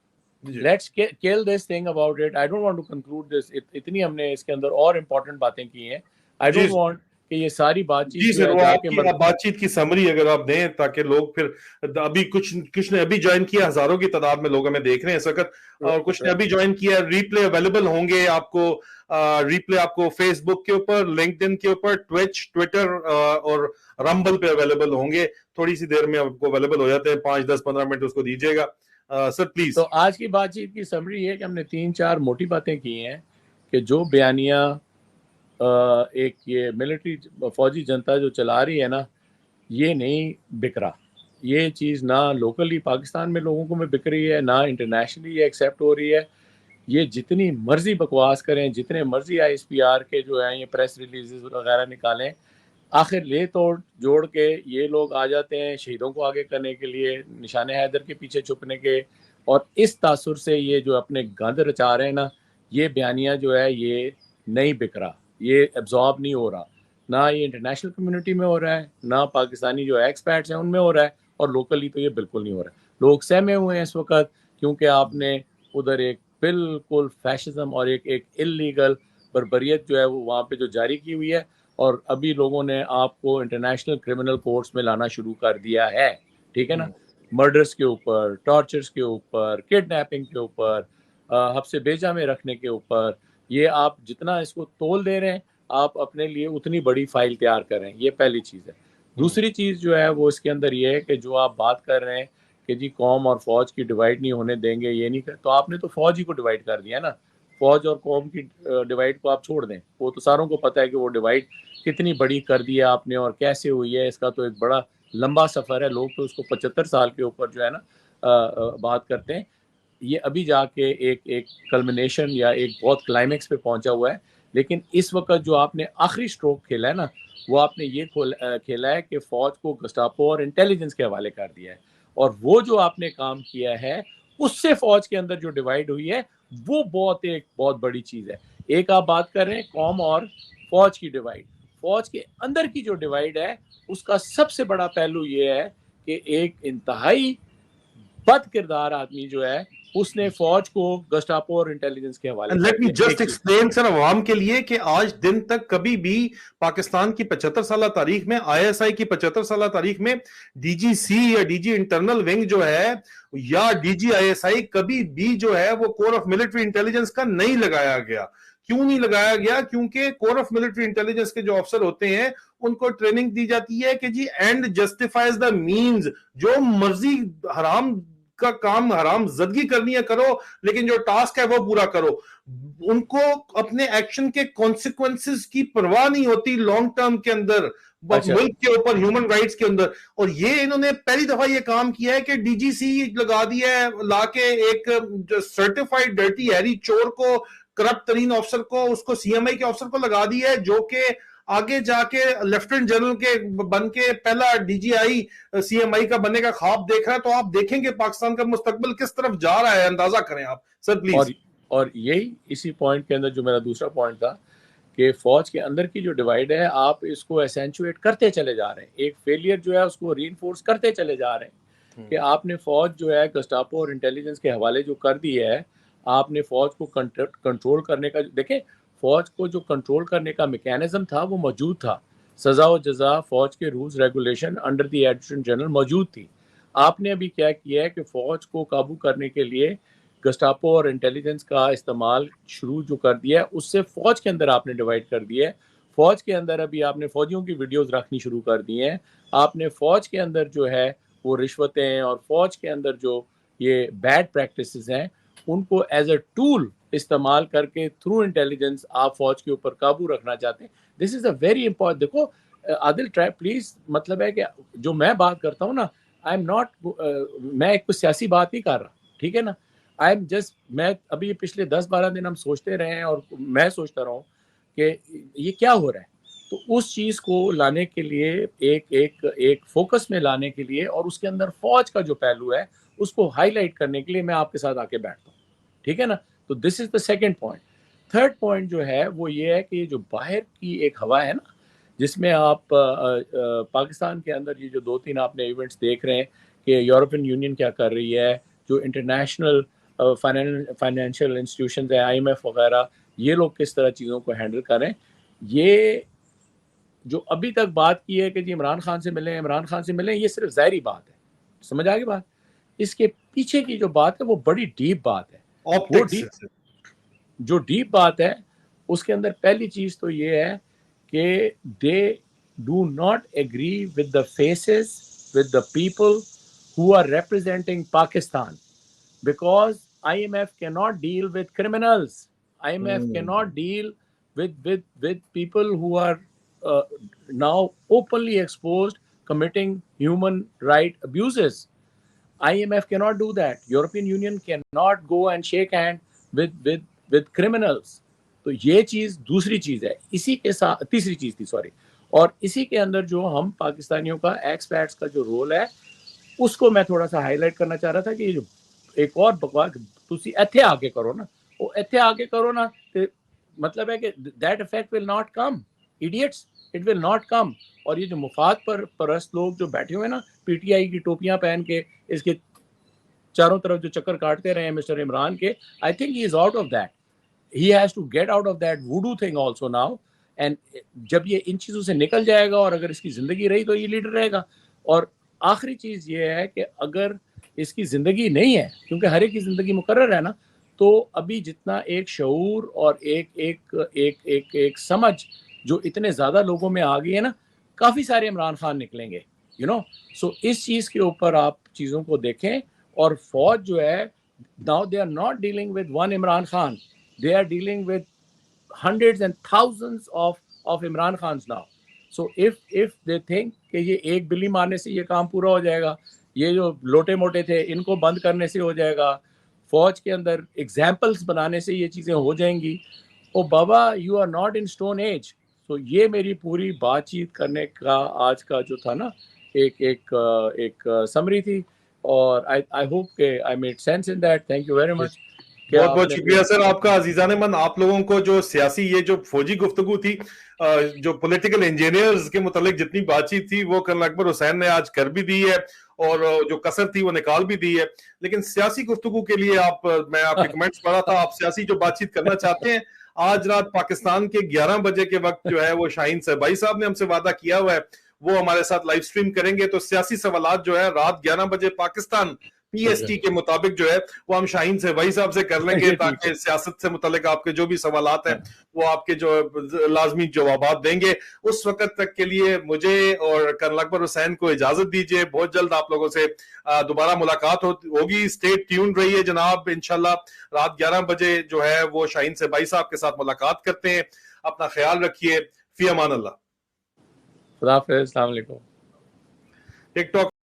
Let's kill this thing about it. I don't want to conclude this. اتنی ہم نے اس کے اندر اور امپورٹنٹ باتیں کی ہیں. I don't want کہ یہ ساری بات چیت بات چیت کی سمری اگر آپ دیں تاکہ لوگ پھر ابھی کچھ نے ابھی جوائن کیا, ہزاروں کی تعداد میں لوگ ہمیں دیکھ رہے ہیں اس وقت, اور کچھ نے ابھی جوائن کیا. ریپلے اویلیبل ہوں گے آپ کو, ریپلے آپ کو فیس بک کے اوپر, لنکڈ ان کے اوپر, ٹویچ, ٹویٹر اور رمبل پہ اویلیبل ہوں گے. تھوڑی سی دیر میں آپ کو اویلیبل ہو جاتے ہیں, 5-10-15 منٹ اس کو دیجیے گا سر پلیز. تو آج کی بات چیت کی سمری ہے کہ ہم نے 3-4 موٹی باتیں کی ہیں کہ جو بیانیہ ایک یہ ملٹری فوجی جنتا جو چلا رہی ہے نا, یہ نہیں بک رہا. یہ چیز نہ لوکلی پاکستان میں لوگوں کو میں بک رہی ہے, نہ انٹرنیشنلی یہ ایکسیپٹ ہو رہی ہے. یہ جتنی مرضی بکواس کریں, جتنے مرضی ISPR کے جو ہیں یہ پریس ریلیزز وغیرہ نکالیں, آخر لے توڑ جوڑ کے یہ لوگ آ جاتے ہیں شہیدوں کو آگے کرنے کے لیے, نشان حیدر کے پیچھے چھپنے کے, اور اس تاثر سے یہ جو اپنے گند رچا رہے ہیں نا, یہ بیانیہ جو ہے یہ نہیں بک رہا, یہ ایبزارب نہیں ہو رہا. نہ یہ انٹرنیشنل کمیونٹی میں ہو رہا ہے, نہ پاکستانی جو ایکسپیرٹس ہیں ان میں ہو رہا ہے, اور لوکلی تو یہ بالکل نہیں ہو رہا ہے. لوگ سہمے ہوئے ہیں اس وقت کیونکہ آپ نے ادھر ایک بالکل فیشزم اور ایک اللیگل بربریت جو ہے وہ وہاں پہ جو جاری کی ہوئی ہے, اور ابھی لوگوں نے آپ کو انٹرنیشنل کرمنل کورٹس میں لانا شروع کر دیا ہے. ٹھیک ہے نا, مرڈرز کے اوپر, ٹارچرز کے اوپر, کڈنیپنگ کے اوپر, حبس بیجا میں رکھنے کے اوپر. یہ آپ جتنا اس کو تول دے رہے ہیں آپ اپنے لیے اتنی بڑی فائل تیار کر رہے ہیں. یہ پہلی چیز ہے. دوسری چیز جو ہے وہ اس کے اندر یہ ہے کہ جو آپ بات کر رہے ہیں کہ جی قوم اور فوج کی ڈیوائڈ نہیں ہونے دیں گے, یہ نہیں کر, تو آپ نے تو فوج ہی کو ڈیوائڈ کر دیا نا. فوج اور قوم کی ڈیوائڈ کو آپ چھوڑ دیں, وہ تو ساروں کو پتہ ہے کہ وہ ڈیوائڈ کتنی بڑی کر دی ہے آپ نے اور کیسے ہوئی ہے. اس کا تو ایک بڑا لمبا سفر ہے, لوگ تو اس کو 75 سال کے اوپر جو ہے نا بات کرتے ہیں. یہ ابھی جا کے ایک کلمنیشن یا ایک بہت کلائمیکس پہ پہنچا ہوا ہے. لیکن اس وقت جو آپ نے آخری سٹروک کھیلا ہے نا, وہ آپ نے یہ کھیلا ہے کہ فوج کو گسٹاپو اور انٹیلیجنس کے حوالے کر دیا ہے. اور وہ جو آپ نے کام کیا ہے اس سے فوج کے اندر جو ڈیوائڈ ہوئی ہے وہ بہت بڑی چیز ہے. ایک آپ بات کر رہے ہیں قوم اور فوج کی ڈیوائڈ, فوج کے اندر کی جو ڈیوائڈ ہے اس کا سب سے بڑا پہلو یہ ہے کہ ایک انتہائی بد کردار آدمی جو ہے اس نے فوج کو گسٹاپو اور انٹیلیجنس کے حوالے. لیٹ می جسٹ ایکسپلین سر عوام کے لیے کہ آج دن تک کبھی بھی پاکستان کی 75 سالہ تاریخ میں, ISI کی 75 سالہ تاریخ میں DGC یا DG انٹرنل ونگ جو ہے یا DG ISI کبھی بھی جو ہے وہ کور آف ملٹری انٹیلیجنس کا نہیں لگایا گیا. کیوں نہیں لگایا گیا؟ کیونکہ کور آف ملٹری انٹیلیجنس کے جو افسر ہوتے ہیں ان کو ٹریننگ دی جاتی ہے کہ جی اینڈ جسٹیفائز دا مینز, جو مرضی حرام کا کام حرام زدگی کرنی ہے کرو, لیکن جو ٹاسک ہے وہ پورا کرو. ان کو اپنے ایکشن کے کانسیکوینسز کی پرواہ نہیں ہوتی لانگ ٹرم کے اندر, ملک کے اوپر, ہیومن رائٹس کے اندر. اور یہ انہوں نے پہلی دفعہ یہ کام کیا ہے کہ DGC لگا دیا ہے لا کے, ایک سرٹیفائڈ ڈرٹی ہیری چور کو, کرپٹ ترین افسر کو, اس کو CMI کے افسر کو لگا دیا ہے, جو کہ آگے جا کے لیفٹیننٹ جنرل کے بن کے پہلا DGI CMI کا بننے کا خواب دیکھ رہا ہے. تو آپ دیکھیں گے پاکستان کا مستقبل کس طرف جا رہا ہے, اندازہ کریں آپ سر پلیز. اور یہی اسی پوائنٹ کے اندر جو میرا دوسرا پوائنٹ تھا کہ فوج کے اندر کی جو ڈیوائڈ ہے آپ اس کو ایسینچویٹ کرتے چلے جا رہے ہیں, ایک فیلئر جو ہے اس کو ری انفورس کرتے چلے جا رہے ہیں کہ آپ نے فوج جو ہے گسٹاپو اور انٹیلیجنس کے حوالے جو کر دی ہے, آپ نے فوج کو کنٹرول کرنے کا, دیکھیں فوج کو جو کنٹرول کرنے کا میکینزم تھا وہ موجود تھا, سزا و جزا فوج کے rules regulation under the adjutant general موجود تھی. آپ نے ابھی کیا کیا ہے کہ فوج کو قابو کرنے کے لیے گسٹاپو اور انٹیلیجنس کا استعمال شروع جو کر دیا ہے اس سے فوج کے اندر آپ نے ڈیوائڈ کر دیا ہے. فوج کے اندر ابھی آپ نے فوجیوں کی ویڈیوز رکھنی شروع کر دی ہیں. آپ نے فوج کے اندر جو ہے وہ رشوتیں اور فوج کے اندر جو یہ بیڈ پریکٹسز ہیں ان کو ایز اے ٹول استعمال کر کے تھرو انٹیلیجنس آپ فوج کے اوپر قابو رکھنا چاہتے ہیں. دس از اے ویری امپورٹنٹ. دیکھو عادل ٹرائی پلیز, مطلب ہے کہ جو میں بات کرتا ہوں نا, آئی ایم ناٹ, میں ایک کوئی سیاسی بات نہیں کر رہا, ٹھیک ہے نا. آئی ایم جسٹ, میں ابھی پچھلے 10-12 دن ہم سوچتے رہے ہیں اور میں سوچتا رہا ہوں کہ یہ کیا ہو رہا ہے. تو اس چیز کو لانے کے لیے ایک فوکس میں لانے کے لیے اور اس کے اندر فوج کا جو پہلو ہے اس کو ہائی لائٹ کرنے کے لیے میں آپ کے ساتھ آ کے بیٹھتا ہوں, ٹھیک ہے نا. تو this is the second point. Third point جو ہے وہ یہ ہے کہ یہ جو باہر کی ایک ہوا ہے نا, جس میں آپ پاکستان کے اندر یہ جو 2-3 آپ نے ایونٹس دیکھ رہے ہیں کہ یورپین یونین کیا کر رہی ہے, جو انٹرنیشنل فائنینشیل انسٹیٹیوشنز ہیں, آئی ایم ایف وغیرہ, یہ لوگ کس طرح چیزوں کو ہینڈل کریں. یہ جو ابھی تک بات کی ہے کہ جی عمران خان سے ملیں, یہ صرف ظاہری بات ہے, سمجھ آ گئی بات. اس کے پیچھے کی جو بات ہے وہ بڑی ڈیپ بات ہے. وہ جو ڈیپ بات ہے اس کے اندر پہلی چیز تو یہ ہے کہ they do not agree with the faces, with the people who are representing Pakistan, because IMF cannot deal with criminals. IMF cannot deal with people who are now openly exposed committing human right abuses. IMF cannot do that. European Union cannot go and shake hand with criminals. تو یہ چیز دوسری چیز ہے. اسی کے ساتھ تیسری چیز تھی, سوری, اور اسی کے اندر جو ہم پاکستانیوں کا ایکسپیٹس کا جو رول ہے اس کو میں تھوڑا سا ہائی لائٹ کرنا چاہ رہا تھا کہ یہ جو ایک اور بکواس تسی ایتھے آ کے کرو نا, وہ ایتھے آ کے کرو نا, مطلب ہے کہ that effect will not come, idiots, it will not come. اور یہ جو مفاد پرست لوگ جو بیٹھے ہوئے نا پی ٹی آئی کی ٹوپیاں پہن کے اس کے چاروں طرف جو چکر کاٹتے رہے ہیں مسٹر عمران کے, I think he is out of that. He has to get out of that voodoo thing also now. And جب یہ ان چیزوں سے نکل جائے گا اور اگر اس کی زندگی رہی تو یہ لیڈر رہے گا. اور آخری چیز یہ ہے کہ اگر اس کی زندگی نہیں ہے, کیونکہ ہر ایک کی زندگی مقرر ہے نا, تو ابھی جتنا ایک شعور اور ایک سمجھ جو اتنے زیادہ لوگوں میں آ گئی ہے نا, کافی سارے عمران خان نکلیں گے, یو نو. سو اس چیز کے اوپر آپ چیزوں کو دیکھیں. اور فوج جو ہے now they are not dealing with one Imran Khan, they are dealing with hundreds and thousands of Imran Khans now. So if they think کہ یہ ایک بلی مارنے سے یہ کام پورا ہو جائے گا, یہ جو لوٹے موٹے تھے ان کو بند کرنے سے ہو جائے گا, فوج کے اندر ایگزامپلس بنانے سے یہ چیزیں ہو جائیں گی, او بابا you are not in stone age. تو یہ میری پوری بات چیت کرنے کا آج کا جو تھا نا ایک سمری تھی, اور I hope کہ I made sense in that. Thank you very much. بہت بہت شکریہ سر آپ کا. عزیزان من, آپ لوگوں کو جو سیاسی یہ جو فوجی گفتگو تھی, جو پولیٹیکل انجینئرز کے متعلق جتنی بات چیت تھی وہ کرنل اکبر حسین نے آج کر بھی دی ہے اور جو کثر تھی وہ نکال بھی دی ہے. لیکن سیاسی گفتگو کے لیے میں آپ کے کمنٹس پڑھا تھا, آپ سیاسی جو بات چیت کرنا چاہتے ہیں آج رات پاکستان کے 11 بجے کے وقت جو ہے وہ شاہین صاحبائی صاحب نے ہم سے وعدہ کیا ہوا ہے, وہ ہمارے ساتھ لائیو سٹریم کریں گے. تو سیاسی سوالات جو ہے رات 11 بجے پاکستان PST کے مطابق جو ہے وہ ہم شاہین صاحبائی صاحب سے کر لیں گے, تاکہ سیاست سے متعلق آپ کے جو بھی سوالات ہیں وہ آپ کے جو لازمی جوابات دیں گے. اس وقت تک کے لیے مجھے اور کرنل اکبر حسین کو اجازت دیجیے. بہت جلد آپ لوگوں سے دوبارہ ملاقات ہوگی. اسٹے ٹیون رہیے جناب. انشاءاللہ رات 11 بجے جو ہے وہ شاہین صاحبائی صاحب کے ساتھ ملاقات کرتے ہیں. اپنا خیال رکھیے. فی امان اللہ. خدا حافظ. السلام علیکم. ٹک ٹاک